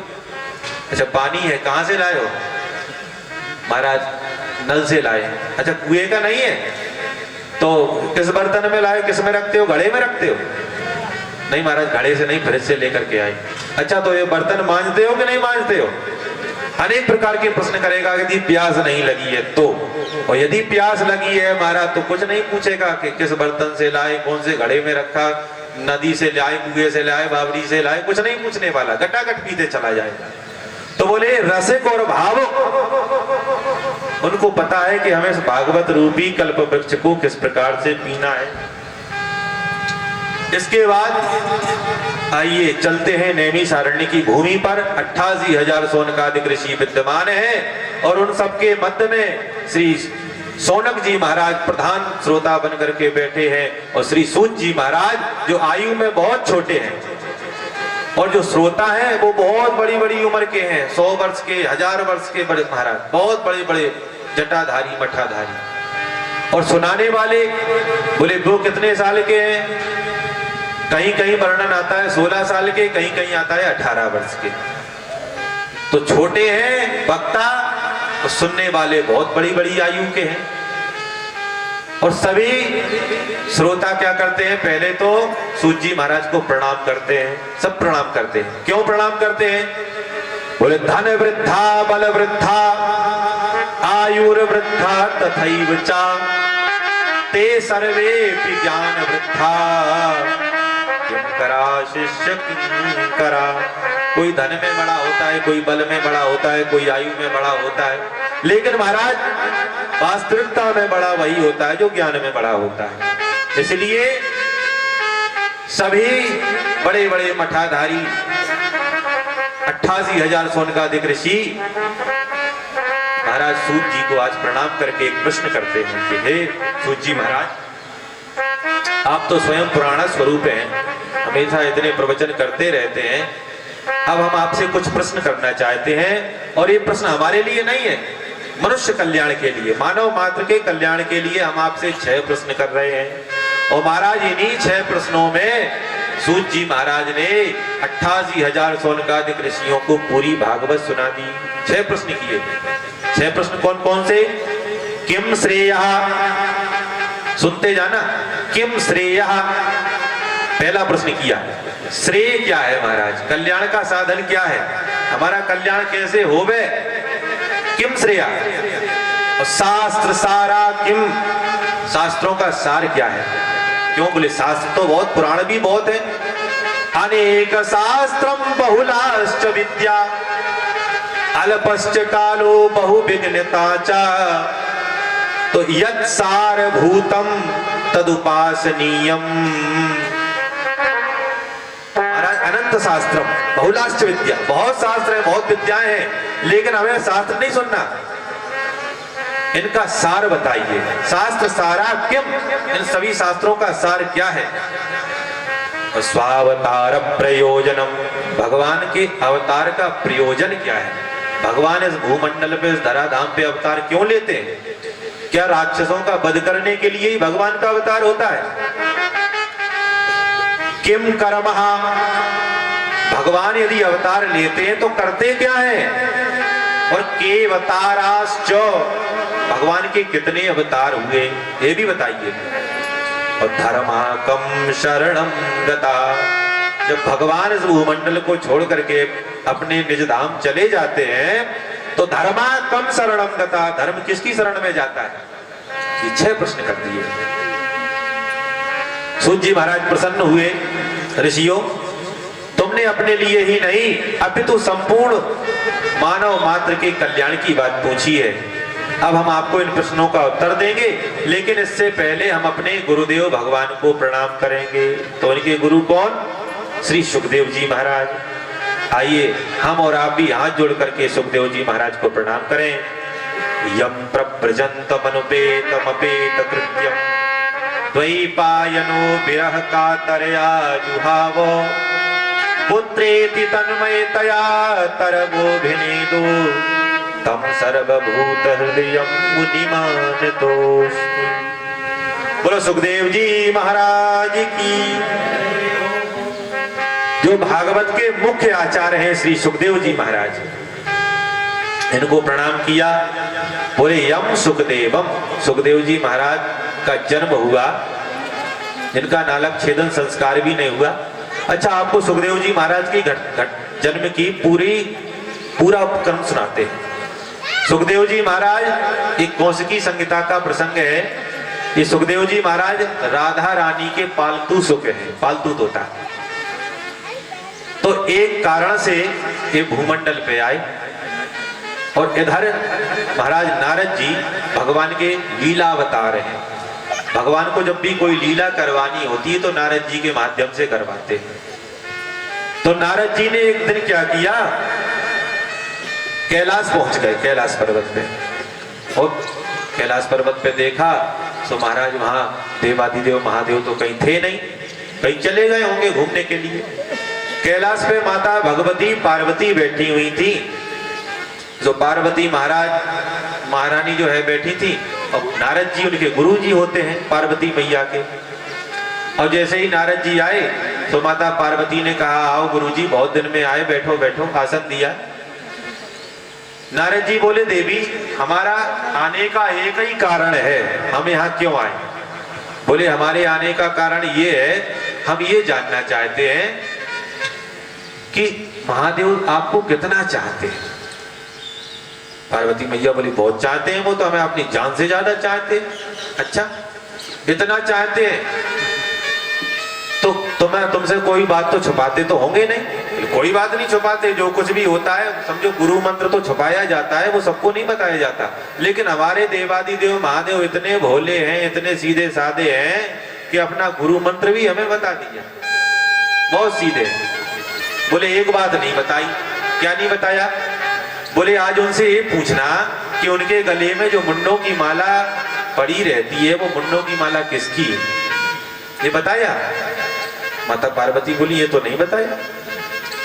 अच्छा पानी है, कहाँ से लाए हो? महाराज नल से लाए। अच्छा कुएं का नहीं है? तो किस बर्तन में लाए, किस में रखते हो? घड़े में रखते हो? नहीं महाराज घड़े से नहीं, फ्रिज से लेकर के आए। अच्छा तो ये बर्तन मांजते हो कि नहीं मांजते हो? अनेक प्रकार के प्रश्न करेगा। यदि प्यास नहीं लगी है तो, और यदि प्यास लगी है महाराज तो कुछ नहीं पूछेगा कि किस बर्तन से लाए, कौन से घड़े में रखा, नदी से लाए, कुएं से लाए, बावड़ी से लाए, कुछ नहीं पूछने वाला, गटागट पीते चला जाएगा। तो बोले रसिक और भावुक, उनको पता है कि हमें भागवत रूपी कल्प वृक्ष को किस प्रकार से पीना है। इसके बाद आइए चलते हैं नैमिषारण्य की भूमि पर। 88,000 शौनकादिक ऋषि विद्यमान हैं और उन सबके मध्य में श्री शौनक जी महाराज प्रधान श्रोता बन करके बैठे हैं और श्री सूत जी महाराज जो आयु में बहुत छोटे हैं और जो श्रोता हैं वो बहुत बड़ी बड़ी उम्र के हैं, 100 वर्ष के, 1000 वर्ष के बड़े महाराज, बहुत बड़े बड़े जटाधारी मठाधारी। और सुनाने वाले बोले वो कितने साल के हैं? कहीं कहीं वर्णन आता है 16 साल के, कहीं कहीं आता है 18 वर्ष के। तो छोटे हैं वक्ता और सुनने वाले बहुत बड़ी बड़ी आयु के हैं। और सभी श्रोता क्या करते हैं? पहले तो सूत जी महाराज को प्रणाम करते हैं, सब प्रणाम करते हैं। क्यों प्रणाम करते हैं? बोले धन वृद्धा बल वृद्धा आयुर वृद्धा तथैव च ते सर्वे ज्ञान वृद्धा किंकरा शिष्य किंकरा। कोई धन में बड़ा होता है, कोई बल में बड़ा होता है, कोई आयु में बड़ा होता है, लेकिन महाराज वास्तविकता में बड़ा वही होता है जो ज्ञान में बड़ा होता है। इसलिए सभी बड़े बड़े मठाधारी 88,000 शौनकादिक ऋषि महाराज सूत जी को आज प्रणाम करके एक प्रश्न करते हैं कि हे सूत जी महाराज, आप तो स्वयं पुराण स्वरूप हैं, हमेशा इतने प्रवचन करते रहते हैं। अब हम आपसे कुछ प्रश्न करना चाहते हैं और ये प्रश्न हमारे लिए नहीं है, मनुष्य कल्याण के लिए, मानव मात्र के कल्याण के लिए हम आपसे 6 प्रश्न कर रहे हैं। और महाराज इन्हीं 6 प्रश्नों में सूत जी महाराज ने 88,000 शौनकादिक ऋषियों को पूरी भागवत सुना दी। 6 प्रश्न किए। 6 प्रश्न कौन कौन से? किम श्रेयः, सुनते जाना, किम श्रेयः पहला प्रश्न किया। श्रेय क्या है महाराज? कल्याण का साधन क्या है? हमारा कल्याण कैसे होवे? किम श्रेया। और शास्त्र सारा किम, शास्त्रों का सार क्या है? क्यों? बोले शास्त्र तो बहुत, पुराण भी बहुत है। अनेक शास्त्रम बहुलाश्च विद्या अल्पश्च कालो बहुविघ्नता च तो यत् सारभूतम तदुपासनीयम। अनंत शास्त्र बहुलाश्च विद्या, बहुत शास्त्र है, बहुत विद्याएं हैं, लेकिन हमें शास्त्र नहीं सुनना। इनका सार बताइए। शास्त्र सारा किम, इन सभी शास्त्रों का सार क्या है? स्वावतार प्रयोजनम, भगवान के अवतार का प्रयोजन क्या है? भगवान इस भूमंडल पे, इस धराधाम पे अवतार क्यों लेते हैं? क्या राक्षसों का वध करने के लिए ही भगवान का अवतार होता है? किम कर्मः, भगवान यदि अवतार लेते हैं तो करते क्या है? और के अवताराश्च, भगवान के कितने अवतार हुए ये भी बताइए। और धर्माकम शरणम गता, जब भगवान इस भूमंडल को छोड़ करके अपने निज धाम चले जाते हैं तो धर्माकम शरणम गता, धर्म किसकी शरण में जाता है? ये 6 प्रश्न कर दिए। सूत जी महाराज प्रसन्न हुए, ऋषियों तुमने अपने लिए ही नहीं अपितु संपूर्ण मानव मात्र के कल्याण की बात पूछी है। अब हम आपको इन प्रश्नों का उत्तर देंगे, लेकिन इससे पहले हम अपने गुरुदेव भगवान को प्रणाम करेंगे। तो उनके गुरु कौन? श्री सुखदेव जी महाराज। आइए हम और आप भी हाथ जोड़ करके सुखदेव जी महाराज को प्रणाम करें। यम प्रव्रजन्तमनुपेतमपेत कृत्यम द्वैपायनो विरह कातरया जुहावो पुत्रेति तन्मयतया तरवोभिनेदो तम सर्वभूत हृदयं मुनिमानतोऽस्मि। बोलो सुखदेव जी महाराज की। जो भागवत के मुख्य आचार्य हैं श्री सुखदेव जी महाराज, इनको प्रणाम किया। बोले यम सुखदेवम, सुखदेव जी महाराज का जन्म हुआ, इनका नालक छेदन संस्कार भी नहीं हुआ। अच्छा, आपको सुखदेव जी महाराज की जन्म की पूरा क्रम सुनाते हैं। सुखदेव जी महाराज, एक कौशिकी संहिता का प्रसंग है। ये सुखदेव जी महाराज राधा रानी के पालतू सुख हैं, पालतू तोता। तो एक कारण से ये भूमंडल पे आए और इधर महाराज नारद जी भगवान के लीला अवतार हैं। भगवान को जब भी कोई लीला करवानी होती है तो नारद जी के माध्यम से करवाते हैं। तो नारद जी ने एक दिन क्या किया, कैलाश पहुंच गए, कैलाश पर्वत पे। और कैलाश पर्वत पे देखा तो महाराज वहां देवादिदेव महादेव तो कहीं थे नहीं, कहीं चले गए होंगे घूमने के लिए। कैलाश पे माता भगवती पार्वती बैठी हुई थी। जो पार्वती महारानी जो है बैठी थी, और नारद जी उनके गुरु जी होते हैं पार्वती मैया के। और जैसे ही नारद जी आए तो माता पार्वती ने कहा, आओ गुरुजी, बहुत दिन में आए, बैठो बैठो, आसन दिया। नारद जी बोले, देवी हमारा आने का एक ही कारण है, हम यहाँ क्यों आए? बोले हमारे आने का कारण ये है, हम ये जानना चाहते हैं कि महादेव आपको कितना चाहते हैं। पार्वती मैया बोली, बहुत चाहते हैं, वो तो हमें अपनी जान से ज्यादा चाहते हैं। अच्छा, इतना चाहते हैं तो मैं तुमसे कोई बात तो छुपाते तो होंगे नहीं? कोई बात नहीं छुपाते, जो कुछ भी होता है समझो गुरु मंत्र तो छुपाया जाता है, वो सबको नहीं बताया जाता। लेकिन हमारे देवादिदेव महादेव इतने भोले हैं, इतने सीधे साधे हैं कि अपना गुरु मंत्र भी हमें बता दिया, बहुत सीधे। बोले एक बात नहीं बताई। क्या नहीं बताया? बोले आज उनसे ये पूछना कि उनके गले में जो मुंडों की माला पड़ी रहती है, वो मुंडों की माला किसकी है? ये बताया? माता पार्वती बोली, ये तो नहीं बताया।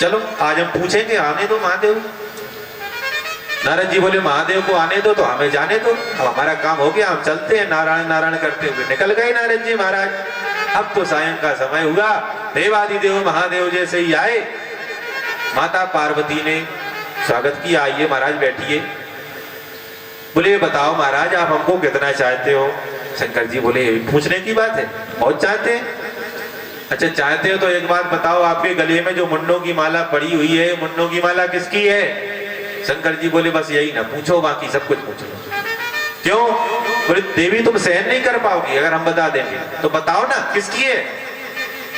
चलो आज हम पूछेंगे, आने दो महादेव। नारद जी बोले, महादेव को आने दो तो हमें जाने दो, अब हमारा काम हो गया, हम चलते हैं। नारायण नारायण करते हुए निकल गए नारद जी महाराज। अब तो सायं का समय हुआ, देवादिदेव महादेव जैसे ही आए, माता पार्वती ने स्वागत किया, आइए महाराज बैठिए। बोले बताओ महाराज, आप हमको कितना चाहते हो? शंकर जी बोले, पूछने की बात है, बहुत चाहते हैं। अच्छा चाहते हो तो एक बात बताओ, आपके गले में जो मुंडों की माला पड़ी हुई है, मुंडों की माला किसकी है? शंकर जी बोले, बस यही ना पूछो, बाकी सब कुछ पूछ लो। क्यों? बोले देवी तुम सहन नहीं कर पाओगी अगर हम बता देंगे, तो बताओ ना किसकी है।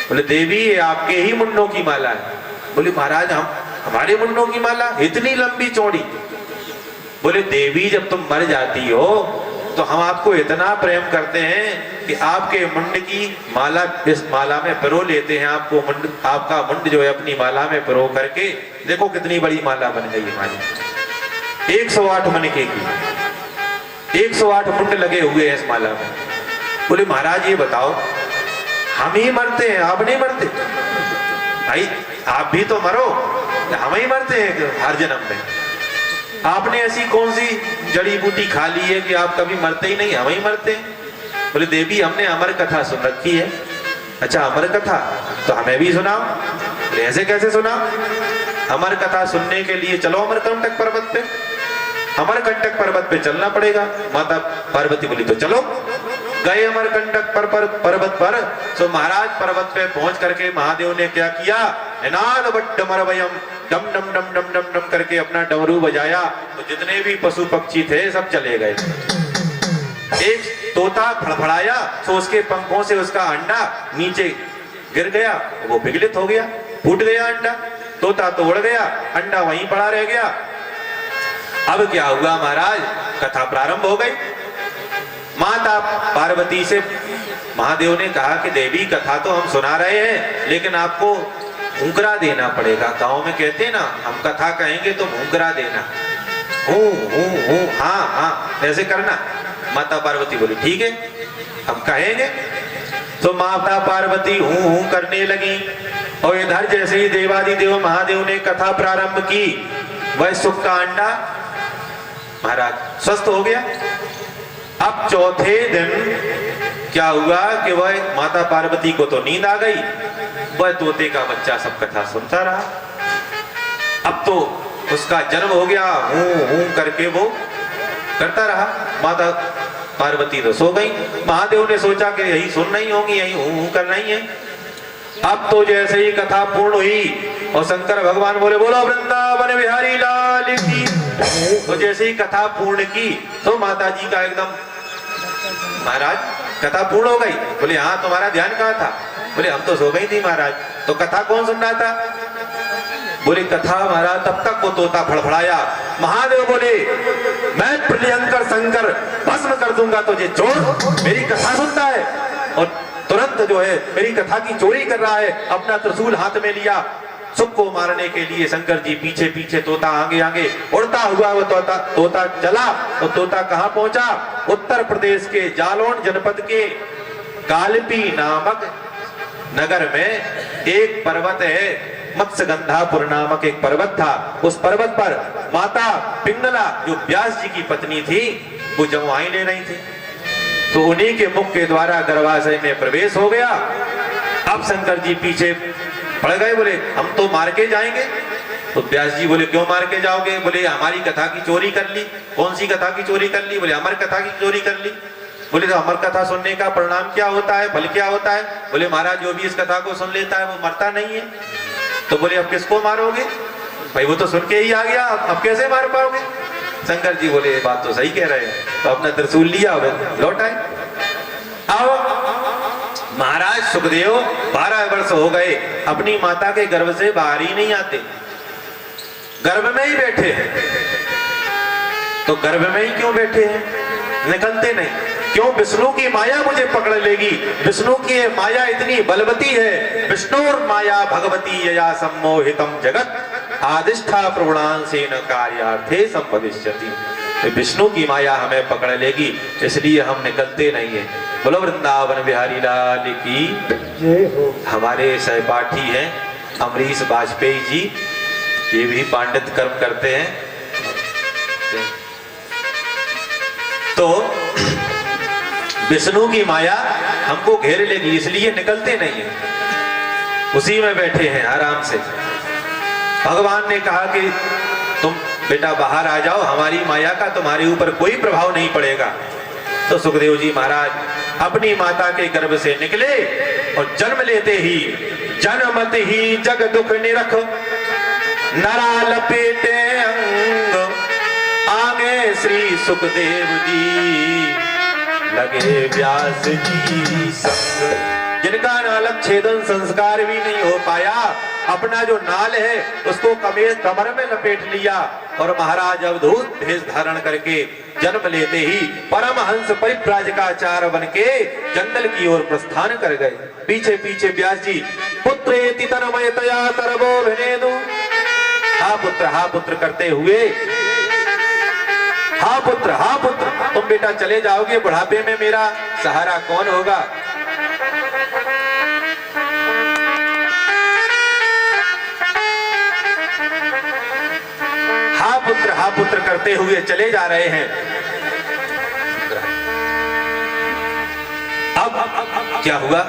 बोले देवी ये आपके ही मुंडों की माला है। बोले महाराज हमारे मुंडों की माला इतनी लंबी चौड़ी? बोले देवी जब तुम मर जाती हो तो हम आपको इतना प्रेम करते हैं कि आपके मुंड की माला इस माला में पिरो लेते हैं। आपका मुंड जो है अपनी माला में पिरो करके, देखो कितनी बड़ी माला बन गई हमारी, 108 मनके की, 108 मुंड लगे हुए हैं इस माला में। बोले महाराज ये बताओ, हम ही मरते हैं, आप नहीं मरते? भाई आप भी तो मरो, हम ही मरते हैं हर जन्म में। आपने ऐसी कौन सी जड़ी बूटी खा ली है कि आप कभी मरते ही नहीं, हम ही मरते हैं? बोले देवी हमने अमर कथा सुन रखी है। अच्छा अमर कथा, तो हमें भी सुनाओ। बोले ऐसे कैसे सुनाओ? अमर कथा सुनने के लिए चलो अमरकंटक पर्वत पे। अमरकंटक पर्वत पे चलना पड़ेगा। माता पार्वती बोली तो चलो। गए अमरकंटक पर्वत पर। तो महाराज पर्वत पे पहुंच करके महादेव ने क्या किया, निनाद वट्टमरवयम, डम डम डम डम डम डम करके अपना डमरू बजाया। तो जितने भी पशु पक्षी थे सब चले गए। एक तोता फड़फड़ाया तो उसके पंखों से उसका अंडा नीचे गिर गया, वो विगलित हो गया, फूट गया अंडा। तोता तो उड़ गया, अंडा वहीं पड़ा रह गया। अब क्या हुआ महाराज, कथा प्रारंभ हो गई। माता पार्वती से महादेव ने कहा कि देवी कथा तो हम सुना रहे हैं, लेकिन आपको हुंकरा देना पड़ेगा। गांव में कहते हैं ना, हम कथा कहेंगे तो हुंकरा देना, हूं हाँ हाँ ऐसे करना। माता पार्वती बोली ठीक है हम कहेंगे। तो माता पार्वती हूं करने लगी। और इधर जैसे ही देवादिदेव महादेव ने कथा प्रारंभ की, वह सुख का अंडा महाराज स्वस्थ हो गया। अब चौथे दिन क्या हुआ कि वह माता पार्वती को तो नींद आ गई, वह तोते का बच्चा सब कथा सुनता रहा। अब तो उसका जन्म हो गया, हूं करके वो करता रहा। माता पार्वती तो सो गई। महादेव ने सोचा कि यही सुनना ही होगी, यही हूं करना ही है। अब तो जैसे ही कथा पूर्ण हुई और शंकर भगवान बोले बोलो वृंदावन बिहारी लाल की, तो जैसे ही कथा पूर्ण की तो माता जी का एकदम, महाराज कथा पूर्ण हो गई। बोले हाँ तुम्हारा ध्यान कहाँ था? बोले हम तो सो गई थी महाराज। तो कथा कौन सुन रहा था? बोले कथा महाराज तब तक वो तोता फड़फड़ाया। महादेव बोले मैं प्रियंकर शंकर भस्म कर दूंगा तुझे। चोर मेरी कथा सुनता है और तुरंत जो है मेरी कथा की चोरी कर रहा है। अपना त्रिशूल हाथ में लिया, सुख को मारने के लिए शंकर जी पीछे पीछे, तोता आगे आगे उड़ता हुआ वो तोता चला। और तोता कहां पहुंचा? उत्तर प्रदेश के जालौन जनपद के कालपी नामक नगर में एक पर्वत है, मत्स्यगंधापुर नामक एक पर्वत था। उस पर्वत पर माता पिंगला जो व्यास जी की पत्नी थी, वो जमुआई ले रही थी। तो उन्हीं के मुख के द्वारा गर्भाशय में प्रवेश हो गया। अब शंकर जी पीछे पड़ गए, बोले हम तो मार के जाएंगे। तो व्यास जी बोले क्यों मार के जाओगे? बोले हमारी कथा की चोरी कर ली। कौन सी कथा की चोरी कर ली? बोले अमर कथा की चोरी कर ली। बोले तो अमर कथा सुनने का परिणाम क्या होता है, फल क्या होता है? बोले महाराज जो भी इस कथा को सुन लेता है वो मरता नहीं है। तो बोले अब किसको मारोगे? भाई वो तो सुन के ही आ गया, अब कैसे मार पाओगे? शंकर जी बोले बात तो सही कह रहे हैं। तो अपना त्रिशूल लिया और लौट आए। अब महाराज सुखदेव 12 वर्ष हो गए, अपनी माता के गर्भ से बाहर ही नहीं आते, गर्भ में ही बैठे हैं। तो गर्भ में ही क्यों बैठे हैं? निकलते नहीं क्यों? विष्णु की माया मुझे पकड़ लेगी। विष्णु की माया इतनी बलवती है। विष्णुर माया भगवती यया सम्मोहितम जगत आदिष्ठा प्रवणांसेन कार्यार्थे संभविष्यति। विष्णु की माया हमें पकड़ लेगी, इसलिए हम निकलते नहीं है। बोलो वृंदावन बिहारी लाल की जय हो। हमारे सहपाठी हैं अमरीश वाजपेयी जी, ये भी पांडित कर्म करते हैं। तो विष्णु की माया हमको घेर लेगी, इसलिए निकलते नहीं है, उसी में बैठे हैं आराम से। भगवान ने कहा कि तुम बेटा बाहर आ जाओ, हमारी माया का तुम्हारे ऊपर कोई प्रभाव नहीं पड़ेगा। तो सुखदेव जी महाराज अपनी माता के गर्भ से निकले और जन्म लेते ही जन्मत ही जग दुख निरख नरा लपेटे अंग आगे श्री सुखदेव जी लगे व्यास जी संग। जिनका नालक छेदन संस्कार भी नहीं हो पाया, अपना जो नाल है उसको कमर में लपेट लिया और महाराज अवधूत भेष धारण करके जन्म लेते ही परमहंस परिव्राजकाचार्य बन के जंगल की ओर प्रस्थान कर गए। पीछे पीछे व्यास जी पुत्रेति तन्मयतया तरवो भिनेदु, हा पुत्र करते हुए, हा पुत्र तुम बेटा चले जाओगे, बुढ़ापे में मेरा सहारा कौन होगा? हा पुत्र करते हुए चले जा रहे हैं। अब क्या हुआ?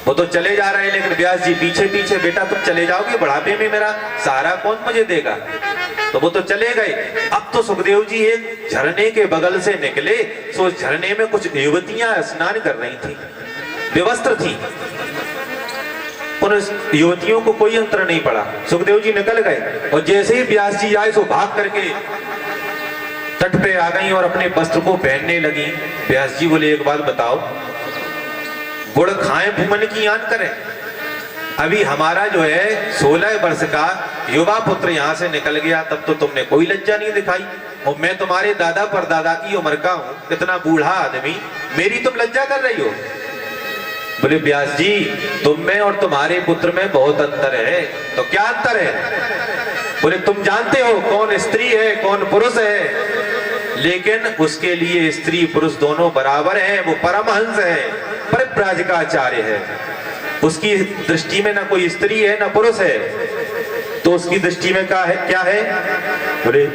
वो तो चले जा रहे हैं, लेकिन व्यास जी पीछे पीछे, बेटा तुम चले जाओगे, बुढ़ापे में मेरा सहारा कौन मुझे देगा? तो वो तो चले गए। अब तो सुखदेव जी एक झरने के बगल से निकले, तो झरने में कुछ युवतियां स्नान कर रही थी, विवस्त्र थी। उन युवतियों को कोई अंतर नहीं पड़ा। सुखदेव जी निकल गए और जैसे ही व्यास जी आए तो भाग करके तट पे आ गई और अपने वस्त्र को पहनने लगी। व्यास जी बोले एक बात बताओ, गुड़ खाएं भूमन की आन करें। अभी हमारा जो है 16 वर्ष का युवा पुत्र यहाँ से निकल गया, तब तो तुमने कोई लज्जा नहीं दिखाई, और मैं तुम्हारे दादा परदादा की उम्र का हूँ, इतना बूढ़ा आदमी, मेरी तुम लज्जा कर रही हो। बोले व्यास जी तुम में और तुम्हारे पुत्र में बहुत अंतर है। तो क्या अंतर है? बोले तुम जानते हो कौन स्त्री है कौन पुरुष है, लेकिन उसके लिए स्त्री पुरुष दोनों बराबर हैं। वो परमहंस है, परिव्राजकाचार्य है, उसकी दृष्टि में ना कोई स्त्री है ना पुरुष है। तो उसकी दृष्टि में क्या है? बोले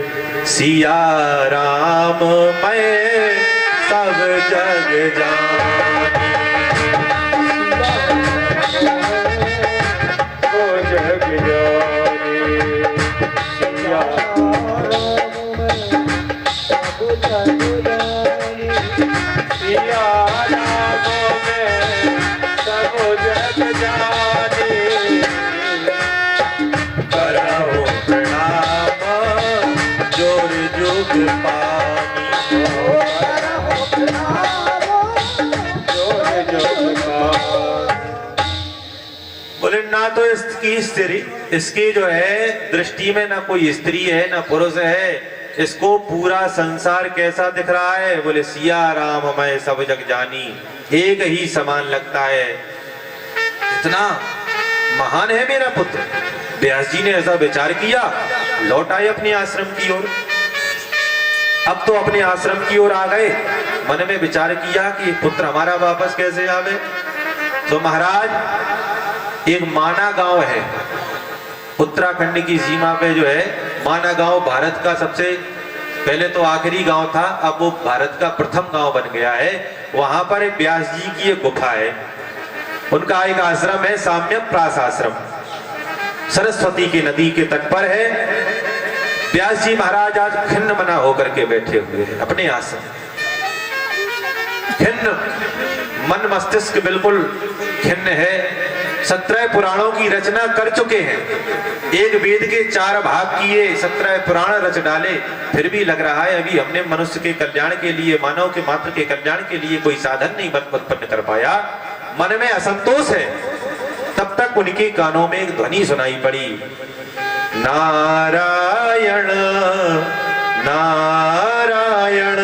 सिया राम मैं सब जग जान, बोले ना तो इसकी स्त्री, इसकी जो है दृष्टि में ना कोई स्त्री है ना पुरुष है, इसको पूरा संसार कैसा दिख रहा है? बोले सिया राम मैं सब जग जानी, एक ही समान लगता है। इतना महान है मेरा पुत्र। व्यास जी ने ऐसा विचार किया, लौट आए अपने आश्रम की ओर। अब तो अपने आश्रम की ओर आ गए, मन में विचार किया कि पुत्र हमारा वापस कैसे आवे। तो महाराज एक माना गांव है उत्तराखंड की सीमा पे, जो है माना गांव भारत का सबसे पहले तो आखिरी गांव था, अब वो भारत का प्रथम गांव बन गया है। वहां पर एक व्यास जी की एक गुफा है, उनका एक आश्रम है साम्य प्रास आश्रम, सरस्वती की नदी के तट पर है। व्यास जी महाराज आज खिन्न मना होकर के बैठे हुए हैं अपने आश्रम, खिन्न मन मस्तिष्क बिल्कुल खिन्न है। 17 पुराणों की रचना कर चुके हैं, एक वेद के 4 भाग किए, 17 पुराण रच डाले, फिर भी लग रहा है अभी हमने मनुष्य के कल्याण के लिए, मानव के मात्र के कल्याण के लिए कोई साधन नहीं उत्पन्न कर पाया। मन में असंतोष है। तब तक उनके कानों में एक ध्वनि सुनाई पड़ी, नारायण नारायण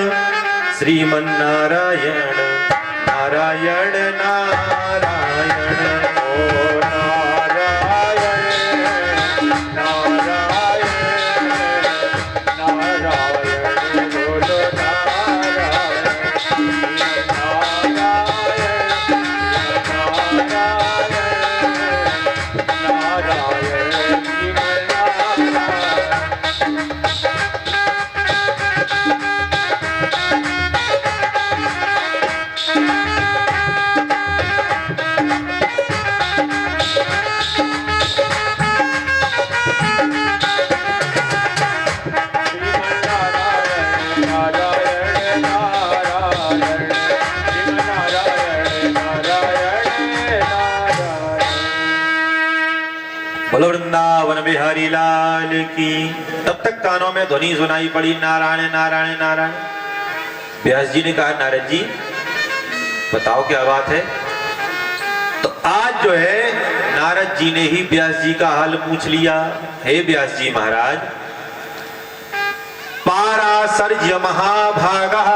श्रीमन नारायण नारायण नारायण ओ नारायण नारायण नारायण बोलो नारायण बोलो वृंदावन बिहारी लाल की। तब तक कानों में ध्वनि सुनाई पड़ी, नारायण नारायण नारायण। व्यास जी ने कहा, नारद जी बताओ क्या बात है। तो आज जो है नारद जी ने ही व्यास जी का हाल पूछ लिया। हे व्यास जी महाराज, पाराशर्य महाभागः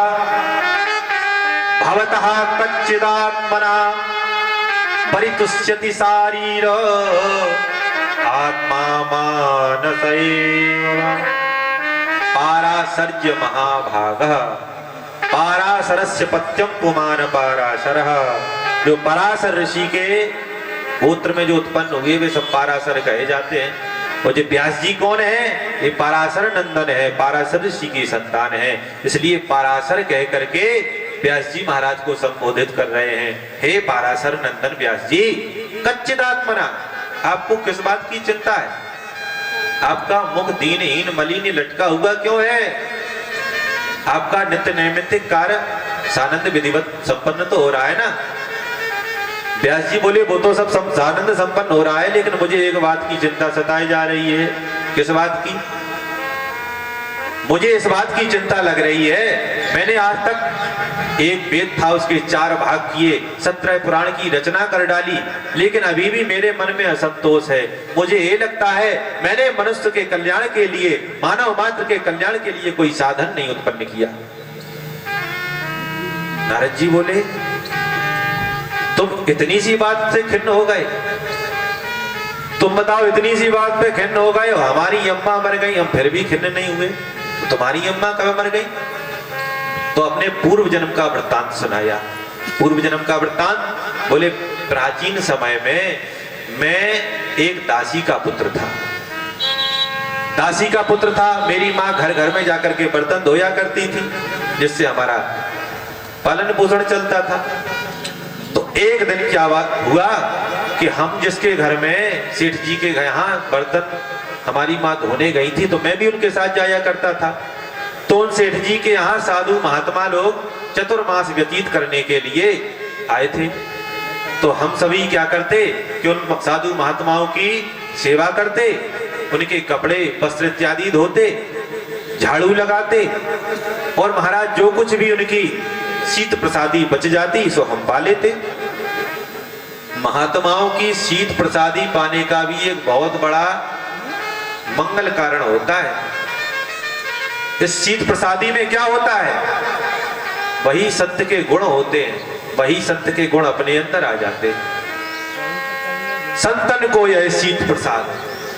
भवतः कच्चिदात्मना परितुष्यति शारीर आत्मा मानसैव। पाराशर्य महाभागः, पाराशरस्य पत्यम पुमान पाराशरः। जो पराशर ऋषि के गोत्र में जो उत्पन्न हुए वे सब पाराशर कहे जाते हैं। और जो व्यास जी कौन है? ये पाराशर नंदन है, पाराशर ऋषि की संतान है, इसलिए पाराशर कह करके व्यास जी महाराज को संबोधित कर रहे हैं। हे पाराशर नंदन व्यास जी, कच्चिदात्मना, आपको किस बात की चिंता है? आपका मुख दीनहीन मलिन लटका हुआ क्यों है? आपका नित्य नैमित्तिक कार्य सानंद विधिवत संपन्न तो हो रहा है ना। व्यास जी बोले, वो तो सब सानंद संपन्न हो रहा है, लेकिन मुझे एक बात की चिंता सताई जा रही है। किस बात की? मुझे इस बात की चिंता लग रही है, मैंने आज तक एक वेद था उसके 4 भाग किए, 17 पुराण की रचना कर डाली, लेकिन अभी भी मेरे मन में असंतोष है। मुझे ये लगता है मैंने मनुष्य के कल्याण के लिए, मानव मात्र के कल्याण के लिए कोई साधन नहीं उत्पन्न किया। नारद जी बोले, तुम इतनी सी बात से खिन्न हो गए? तुम बताओ, इतनी सी बात पे खिन्न हो गए? हमारी अम्मा मर गई, हम फिर भी खिन्न नहीं हुए। तुम्हारी अम्मा कब मर गई? तो अपने पूर्व जन्म का वृत्तांत सुनाया। पूर्व जन्म का वृत्तांत बोले, प्राचीन समय में मैं एक दासी का पुत्र था। दासी का पुत्र था। मेरी माँ घर घर में जाकर के बर्तन धोया करती थी, जिससे हमारा पालन पोषण चलता था। तो एक दिन क्या बात हुआ कि हम जिसके घर में, सेठ जी के यहाँ बर्तन हमारी माँ धोने गई थी, तो मैं भी उनके साथ जाया करता था। तो उन सेठ जी के यहाँ साधु महात्मा लोग चतुर्मास व्यतीत करने के लिए आए थे। तो हम सभी क्या करते कि उन साधु महात्माओं की सेवा करते, उनके कपड़े वस्त्र इत्यादि धोते, झाड़ू लगाते, और महाराज जो कुछ भी उनकी शीत प्रसादी बच जाती सो हम पा लेते। महात्माओं की शीत प्रसादी पाने का भी एक बहुत बड़ा मंगल कारण होता है। इस शीत प्रसादी में क्या होता है? वही सत्य के गुण होते हैं, वही सत्य के गुण अपने अंदर आ जाते हैं। संतन को यह शीत प्रसाद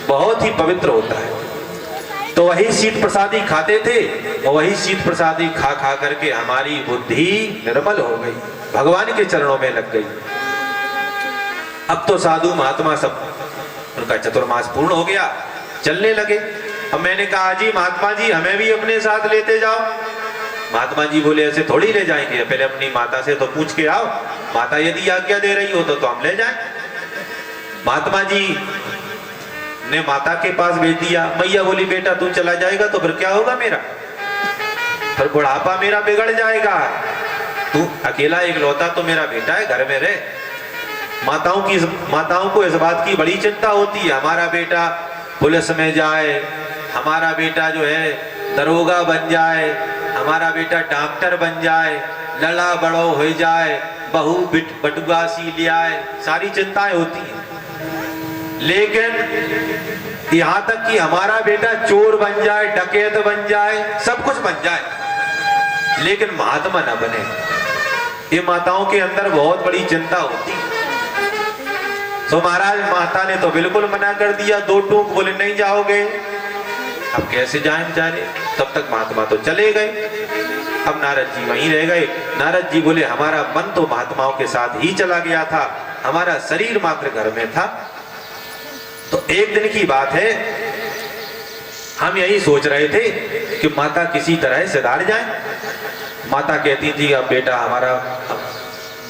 बहुत ही पवित्र होता है। तो वही शीत प्रसादी खाते थे और वही शीत प्रसादी खा खा करके हमारी बुद्धि निर्मल हो गई, भगवान के चरणों में लग गई। अब तो साधु महात्मा सब, उनका चतुर्मास पूर्ण हो गया, चलने लगे। अब मैंने कहा जी महात्मा जी हमें भी अपने साथ लेते जाओ। महात्मा जी बोले ऐसे थोड़ी ले जाएंगे, पहले अपनी माता से तो पूछ के आओ, माता यदि आज्ञा दे रही हो तो हम ले जाएं। महात्मा जी ने माता के पास भेज दिया। मैया बोली बेटा तू चला जाएगा तो फिर क्या होगा मेरा, फिर बुढ़ापा मेरा बिगड़ जाएगा, तू अकेला इकलौता तो मेरा बेटा है, घर में रहे। माताओं को इस बात की बड़ी चिंता होती है, हमारा बेटा पुलिस में जाए, हमारा बेटा जो है दरोगा बन जाए, हमारा बेटा डॉक्टर बन जाए, लड़ा बड़ो हो जाए, बहू बटुआ सी ले आए, सारी चिंताएं होती हैं। लेकिन यहां तक कि हमारा बेटा चोर बन जाए, डकैत बन जाए, सब कुछ बन जाए, लेकिन महात्मा न बने, ये माताओं के अंदर बहुत बड़ी चिंता होती है। तो महाराज माता ने तो बिल्कुल मना कर दिया, दो टूक बोले नहीं जाओगे। अब कैसे जाएं बेचारे, तब तक महात्मा तो चले गए। अब नारद जी वहीं रह गए। नारद जी बोले हमारा मन तो महात्माओं के साथ ही चला गया था, हमारा शरीर मात्र घर में था। तो एक दिन की बात है, हम यही सोच रहे थे कि माता किसी तरह सुधार जाए। माता कहती थी अब बेटा हमारा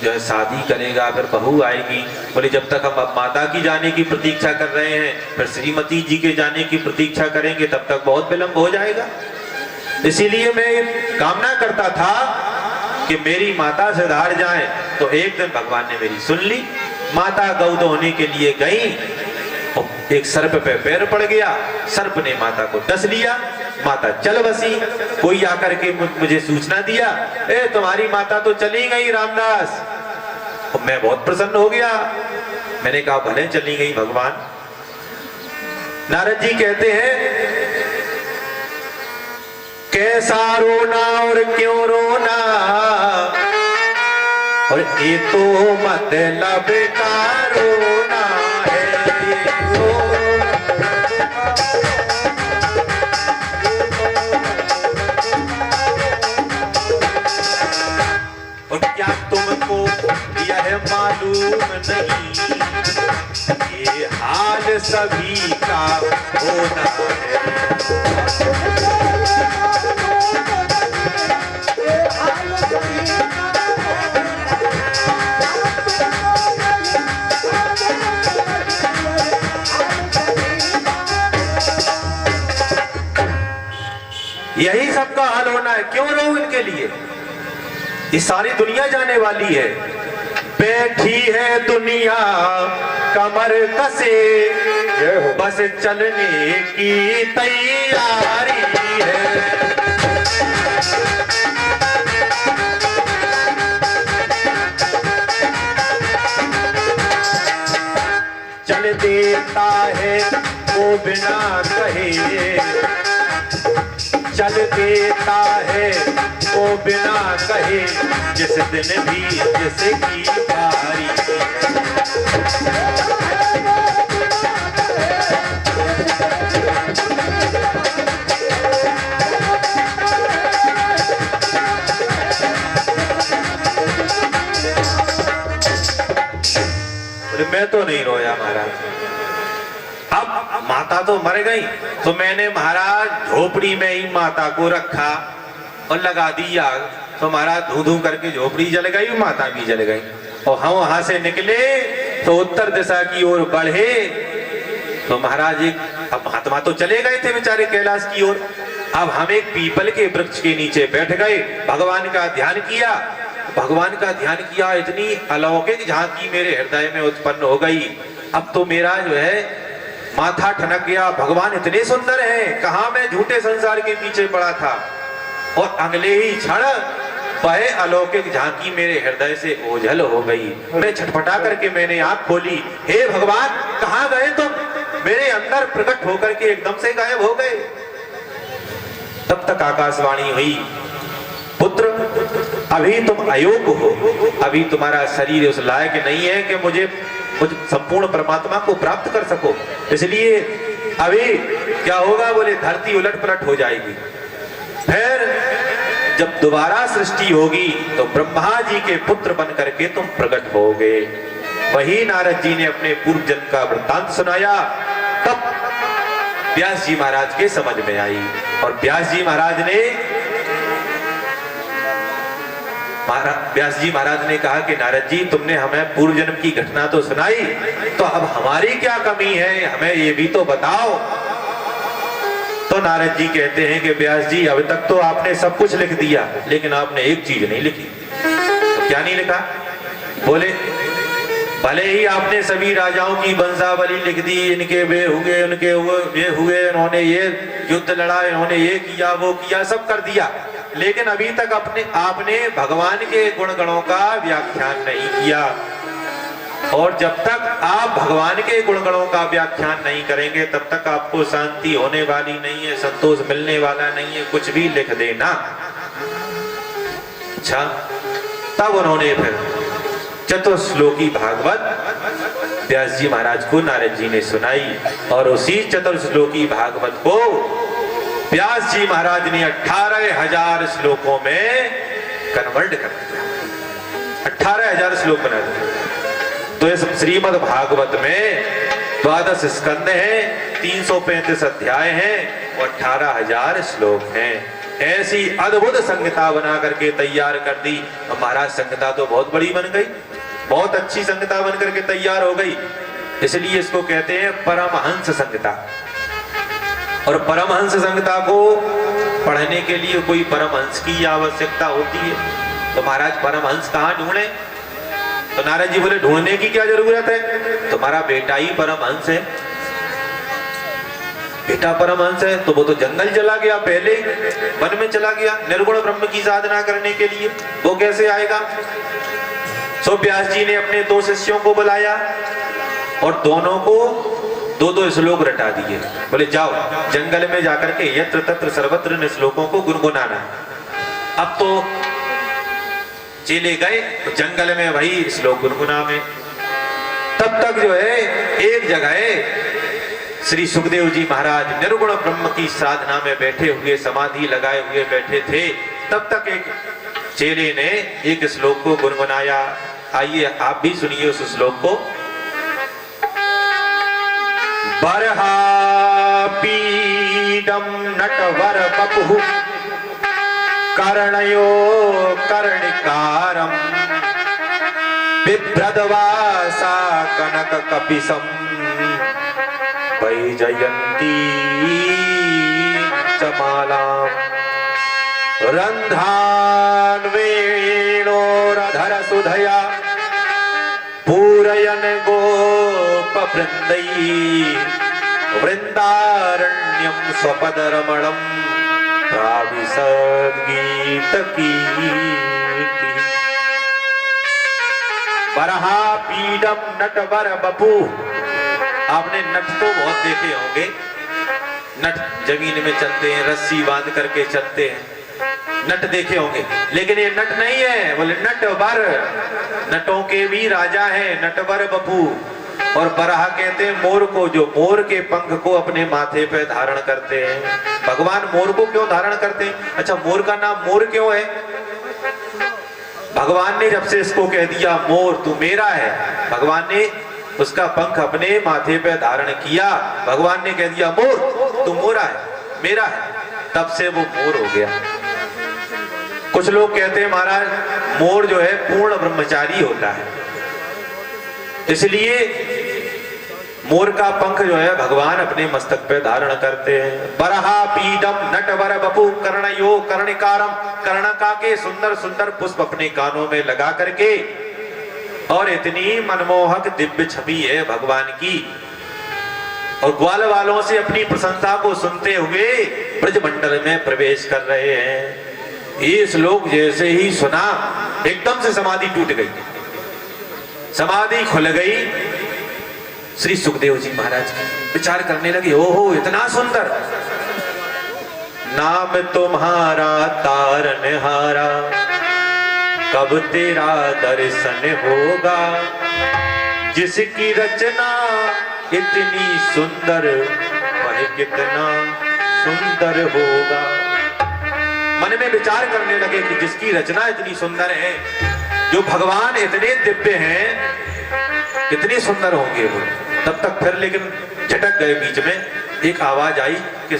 जो है शादी करेगा, फिर बहू आएगी। बोले जब तक हम अब माता की जाने की प्रतीक्षा कर रहे हैं, फिर श्रीमती जी के जाने की प्रतीक्षा करेंगे, तब तक बहुत विलंब हो जाएगा। इसीलिए मैं कामना करता था कि मेरी माता सुधार जाए। तो एक दिन भगवान ने मेरी सुन ली। माता गौ दोहने के लिए गई, एक सर्प पे पैर पड़ गया, सर्प ने माता को डस लिया, माता चल बसी। कोई आकर के मुझे सूचना दिया, ए तुम्हारी माता तो चली गई रामदास। और मैं बहुत प्रसन्न हो गया, मैंने कहा भले चली गई भगवान। नारद जी कहते हैं कैसा रोना और क्यों रोना, और ये तो मतलब का रोना है। और क्या तुमको यह मालूम नहीं, ये हाल सभी का होना है। यही सबका हाल होना है, क्यों रो इनके लिए? ये सारी दुनिया जाने वाली है। बैठी है दुनिया कमर कसे, बस चलने की तैयारी है। चल देता है वो बिना कहे, चल देता है वो बिना कहे, जिस दिन भी जिसकी बारी। मैं तो नहीं रोया महाराज। अब माता तो मर गई, तो मैंने महाराज झोपड़ी में ही माता को रखा और लगा दिया। तो महाराज धू धू करके झोपड़ी जल गई, माता भी जल गई। और हम वहां से निकले तो उत्तर दिशा की ओर बढ़े तो महाराज अब महात्मा तो चले गए थे बेचारे कैलाश की ओर। अब हम एक पीपल के वृक्ष के नीचे बैठ गए, भगवान का ध्यान किया। भगवान का ध्यान किया, इतनी अलौकिक झांकी मेरे हृदय में उत्पन्न हो गई। अब तो मेरा जो है माथा ठनक गया, भगवान इतने सुंदर हैं, कहां मैं झूठे संसार के पीछे पड़ा था। और अगले ही क्षण वह अलौकिक झांकी मेरे हृदय से ओझल हो गई। मैं छटपटा करके मैंने आंख खोली, हे भगवान कहां गए तुम? मेरे अंदर प्रकट होकर के एकदम से गायब हो गए। तब तब तक आकाशवाणी हुई, पुत्र अभी तुम अयोग्य हो, अभी तुम्हारा शरीर उस लायक नहीं है कि मुझे संपूर्ण परमात्मा को प्राप्त कर सको, इसलिए अभी क्या होगा, बोले धरती उलट पलट हो जाएगी। फिर जब दोबारा सृष्टि होगी तो ब्रह्मा जी के पुत्र बन करके तुम प्रकट होगे। वही नारद जी ने अपने पूर्व जन्म का वृत्तांत सुनाया, तब व्यास जी महाराज के समझ में आई और व्यास जी महाराज ने कहा कि नारद जी तुमने हमें पूर्व जन्म की घटना तो सुनाई, तो अब हमारी क्या कमी है, हमें ये भी तो बताओ। तो नारद जी कहते हैं कि व्यास जी अब तक तो आपने सब कुछ लिख दिया, लेकिन आपने एक चीज नहीं लिखी। तो क्या नहीं लिखा? बोले भले ही आपने सभी राजाओं की वंशावली लिख दी, इनके वे हुए, उनके ये हुए, इन्होंने ये युद्ध लड़ा, इन्होंने ये किया, वो किया, सब कर दिया, लेकिन अभी तक आपने भगवान के गुण गणों का व्याख्यान नहीं किया। और जब तक आप भगवान के गुण गणों का व्याख्यान नहीं करेंगे तब तक आपको शांति होने वाली नहीं है, संतोष मिलने वाला नहीं है, कुछ भी लिख देना। अच्छा, तब उन्होंने फिर चतुर्श्लोकी भागवत व्यास जी महाराज को नारद जी ने सुनाई और उसी चतुर्श्लोकी भागवत को व्यास जी महाराज ने 18,000 श्लोकों में कन्वर्ट कर दिया, 18,000 श्लोक बना दिए। तो इस श्रीमद् भागवत में 12 स्कंद हैं, 335 अध्याय हैं और 18,000 श्लोक हैं। ऐसी अद्भुत संहिता बना करके तैयार कर दी। महाराज संहिता तो बहुत बड़ी बन गई, बहुत अच्छी संहिता बन करके तैयार हो गई, इसलिए इसको कहते हैं परमहंस संहिता। और परमहंस संहिता को पढ़ने के लिए कोई परमहंस की आवश्यकता होती है, तो महाराज परमहंस कहाँ ढूंढे? तो नारद जी बोले ढूंढने की क्या जरूरत है, तुम्हारा बेटा ही परमहंस है। बेटा परमहंस है तो वो तो जंगल चला गया, पहले वन में चला गया निर्गुण ब्रह्म की साधना करने के लिए, वो कैसे आएगा? सो व्यास जी ने अपने 2 शिष्यों को बुलाया और दोनों को 2-2 श्लोक रटा दिए। बोले जाओ जंगल में जाकर के यत्र तत्र सर्वत्र इन श्लोकों को गुनगुनाना। अब तो चले गए तो जंगल में वही श्लोक गुनगुना में। तब तक जो है एक जगह श्री सुखदेव जी महाराज निर्गुण ब्रह्म की साधना में बैठे हुए, समाधि लगाए हुए बैठे थे। तब तक एक चेले ने एक श्लोक को गुनगुनाया। आइए आप भी सुनिए उस श्लोक को। बरहा पीडम नटवर बपु कर्णयो कर्णिकारम बिभ्रदवासा कनक कपिसम वैजयंती चमालाम रंध्रान वेणोरधर सुधया पूरयन गोप वृंदई वृंदारण्यम स्वपदरमणम गीत कीर्ति। बरहा पीडम नटवर बपू। आपने नट तो बहुत देखे होंगे, नट जमीन में चलते हैं, रस्सी बांध करके चलते हैं, नट देखे होंगे, लेकिन ये नट नहीं है, बोले नटवर, नटों के भी राजा है नटवर बपू। और बरहा कहते हैं मोर को, जो मोर के पंख को अपने माथे पे धारण करते हैं। भगवान मोर को क्यों धारण करते हैं? अच्छा, मोर का नाम मोर क्यों है? भगवान ने जब से इसको कह दिया मोर तू मेरा है, भगवान ने उसका पंख अपने माथे पे धारण किया, भगवान ने कह दिया मोर तू मोरा है, मेरा है, तब से वो मोर हो गया। कुछ लोग कहते हैं महाराज मोर जो है पूर्ण ब्रह्मचारी होता है, इसलिए मोर का पंख जो है भगवान अपने मस्तक पे धारण करते हैं। बरहा पीडम नटवर बपु कर्णयो कर्णिकारम। कर्णका के सुंदर सुंदर पुष्प अपने कानों में लगा करके, और इतनी मनमोहक दिव्य छवि है भगवान की, और ग्वाल वालों से अपनी प्रशंसा को सुनते हुए ब्रजमंडल में प्रवेश कर रहे हैं। ये श्लोक जैसे ही सुना एकदम से समाधि टूट गई, समाधि खुल गई। श्री सुखदेव जी महाराज विचार करने लगे, ओहो इतना सुंदर, नाम तुम्हारा तारनहारा, कब तेरा दर्शन होगा। जिसकी रचना इतनी सुंदर, वह कितना सुंदर होगा। मन में विचार करने लगे कि जिसकी रचना इतनी सुंदर है, जो भगवान इतने दिव्य हैं, कितने सुंदर होंगे वो। तब तक फिर लेकिन झटक गए। बीच में एक आवाज आई कि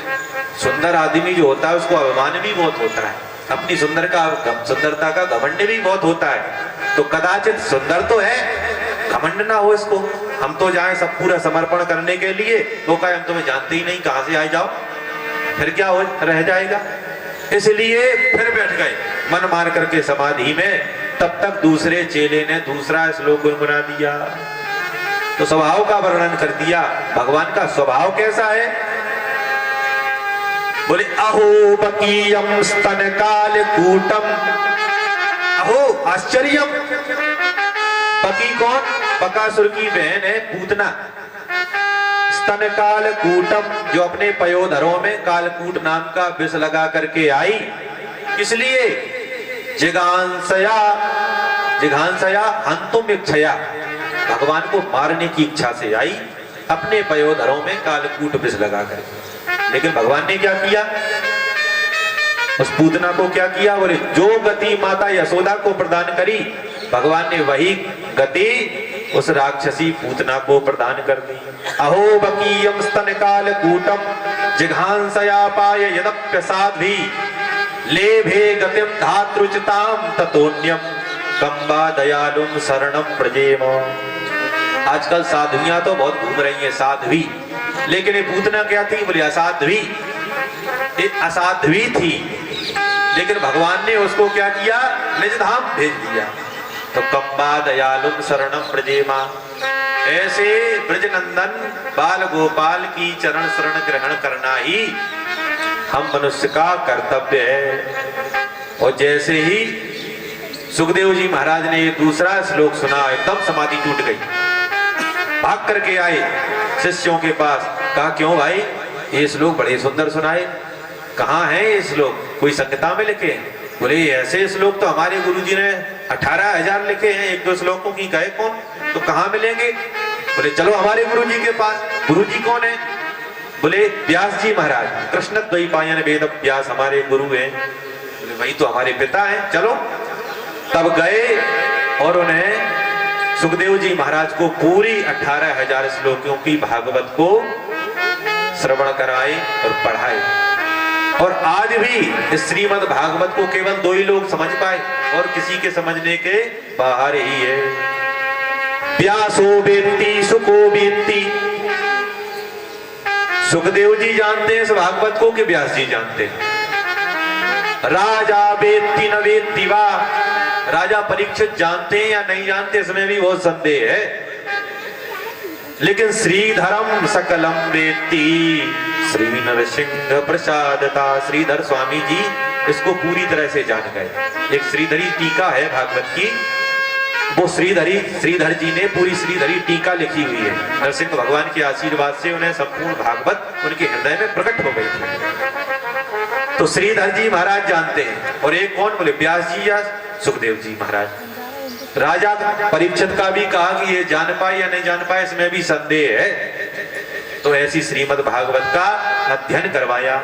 सुंदर आदमी जो होता है उसको अभिमान भी बहुत होता है, अपनी सुंदरता का घमंड भी बहुत होता है। तो कदाचित सुंदर तो है, घमंड ना हो इसको। हम तो जाएं सब पूरा समर्पण करने के लिए, वो कहे हम तुम्हें जानते ही नहीं, कहां से आए जाओ, फिर क्या हो रह जाएगा। इसलिए फिर बैठ गए मन मार करके समाधि में। तब तक दूसरे चेले ने दूसरा श्लोक गुनगुना दिया, तो स्वभाव का वर्णन कर दिया। भगवान का स्वभाव कैसा है? बोले अहो बकीयम स्तन काल कूटम, अहो आश्चर्यम। बकी कौन? बकासुर की बहन है पूतना। स्तन काल कूटम, जो अपने पयोधरों में कालकूट नाम का विष लगा करके आई। इसलिए जिघांसया, जिघांसया हंतुम इच्छया, भगवान को मारने की इच्छा से आई, अपने पयोधरों में कालकूट विष लगा करके। लेकिन भगवान ने क्या किया? उस पूतना को क्या किया? बोले जो गति माता यशोदा को प्रदान करी, भगवान ने वही गति उस राक्षसी पूतना को प्रदान कर दी। अहो बकीयम स्तन काल कूटम जिघांसया पाय यदप्यसाध्वी, लेभे गतिम धातृचिताम ततोन्यम कंबा दयालुम शरणम प्रजेम। आजकल साध्वियां तो बहुत घूम रही हैं, साध्वी। लेकिन ये पूतना क्या थी? बोले असाध्वी। एक असाध्वी थी, लेकिन भगवान ने उसको क्या किया? निज धाम भेज दिया। तो कंबा दयालुम शरणम प्रजेमा, ऐसे ब्रजनंदन बाल गोपाल की चरण शरण ग्रहण करना ही हम मनुष्य का कर्तव्य है। और जैसे ही सुखदेव जी महाराज ने ये दूसरा श्लोक सुना, एकदम समाधि टूट गई। भाग करके आए शिष्यों के पास, कहा क्यों भाई ये श्लोक बड़े सुंदर सुनाए, कहाँ है ये श्लोक? कोई संहिता में लिखे? बोले ऐसे श्लोक तो हमारे गुरुजी ने 18,000 लिखे हैं, एक दो श्लोकों की कहे कौन, तो कहाँ मिलेंगे? बोले चलो हमारे गुरुजी के पास। गुरुजी कौन है? बोले व्यास जी महाराज, कृष्ण द्वैपायन वेद व्यास हमारे गुरु हैं। बोले वही तो हमारे पिता हैं, चलो। तब गए और उन्हें सुखदेव जी महाराज को पूरी 18,000 श्लोकों की भागवत को श्रवण कराए और पढ़ाए। और आज भी इस श्रीमद् भागवत को केवल 2 ही लोग समझ पाए, और किसी के समझने के बाहर ही है। व्यासो वेत्ति सुको वेत्ति, सुखदेव जी जानते हैं इस भागवत को कि व्यास जी जानते हैं? राजा वेत्ति न वेत्ति वा, राजा परीक्षित जानते हैं या नहीं जानते, इसमें भी बहुत संदेह है। लेकिन श्रीधरम सकलम वेत्ति, श्री नरसिंह प्रसादता, श्रीधर स्वामी जी इसको पूरी तरह से जान गए। एक श्रीधरी टीका है भागवत की, वो श्रीधर जी ने पूरी श्रीधरी टीका लिखी हुई है। नरसिंह भगवान के आशीर्वाद से उन्हें संपूर्ण भागवत उनके हृदय में प्रकट हो गई थी। तो श्रीधर जी महाराज जानते हैं। और एक कौन? बोले व्यास जी या सुखदेव जी महाराज। राजा परीक्षित का भी कहा कि ये जान पाए या नहीं जान पाए, इसमें भी संदेह है। तो ऐसी श्रीमद् भागवत का अध्ययन करवाया,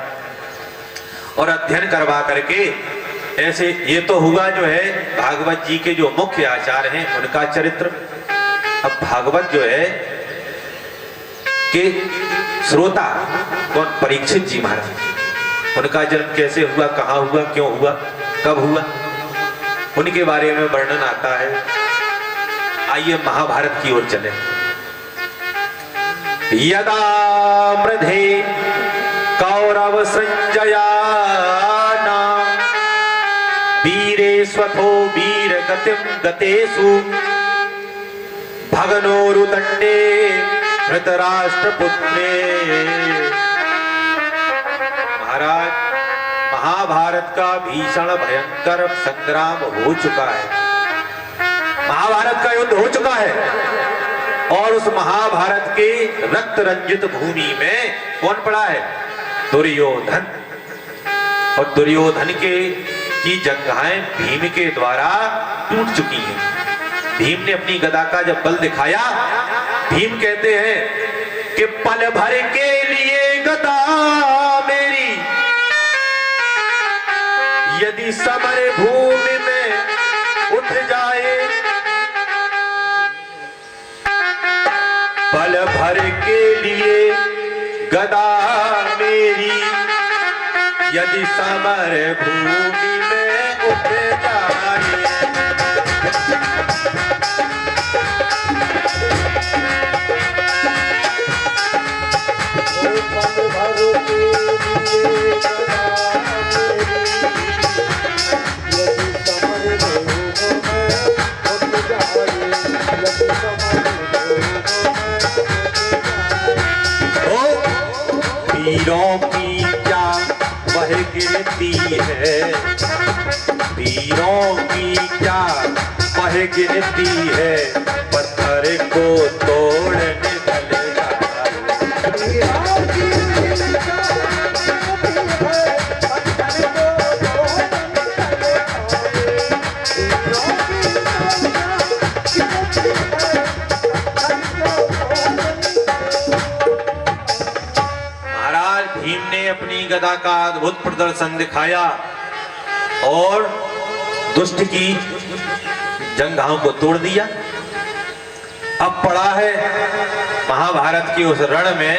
और अध्ययन करवा करके ऐसे ये तो हुआ जो है भागवत जी के जो मुख्य आचार्य हैं उनका चरित्र। अब भागवत जो है के श्रोता कौन? परीक्षित जी महाराज। उनका जन्म कैसे हुआ, कहाँ हुआ, क्यों हुआ, कब हुआ, उनके बारे में वर्णन आता है। आइए महाभारत की ओर चले। यदा मृधे कौरव संजया वीरे स्वथो वीर गतिम गतेषु भगनोरुदंडे धृतराष्ट्रपुत्रे। महाराज, महाभारत का भीषण भयंकर संग्राम हो चुका है, महाभारत का युद्ध हो चुका है। और उस महाभारत के रक्त रंजित भूमि में कौन पड़ा है? दुर्योधन। और दुर्योधन की जंघाएं भीम के द्वारा टूट चुकी हैं। भीम ने अपनी गदा का जब बल दिखाया, भीम कहते हैं कि पल भर के लिए गदा मेरी यदि समर भूमि में उठ जाए, पल भर के लिए गदा मेरी यदि समर भूमि में उठ जाए। वीरों की क्या वह गिनती है, वीरों की क्या वह गिनती है, पत्थर को तोड़ने चले भीम ने अपनी गदा का अद्भुत प्रदर्शन दिखाया और दुष्ट की जंघाओं को तोड़ दिया। अब पड़ा है महाभारत के उस रण में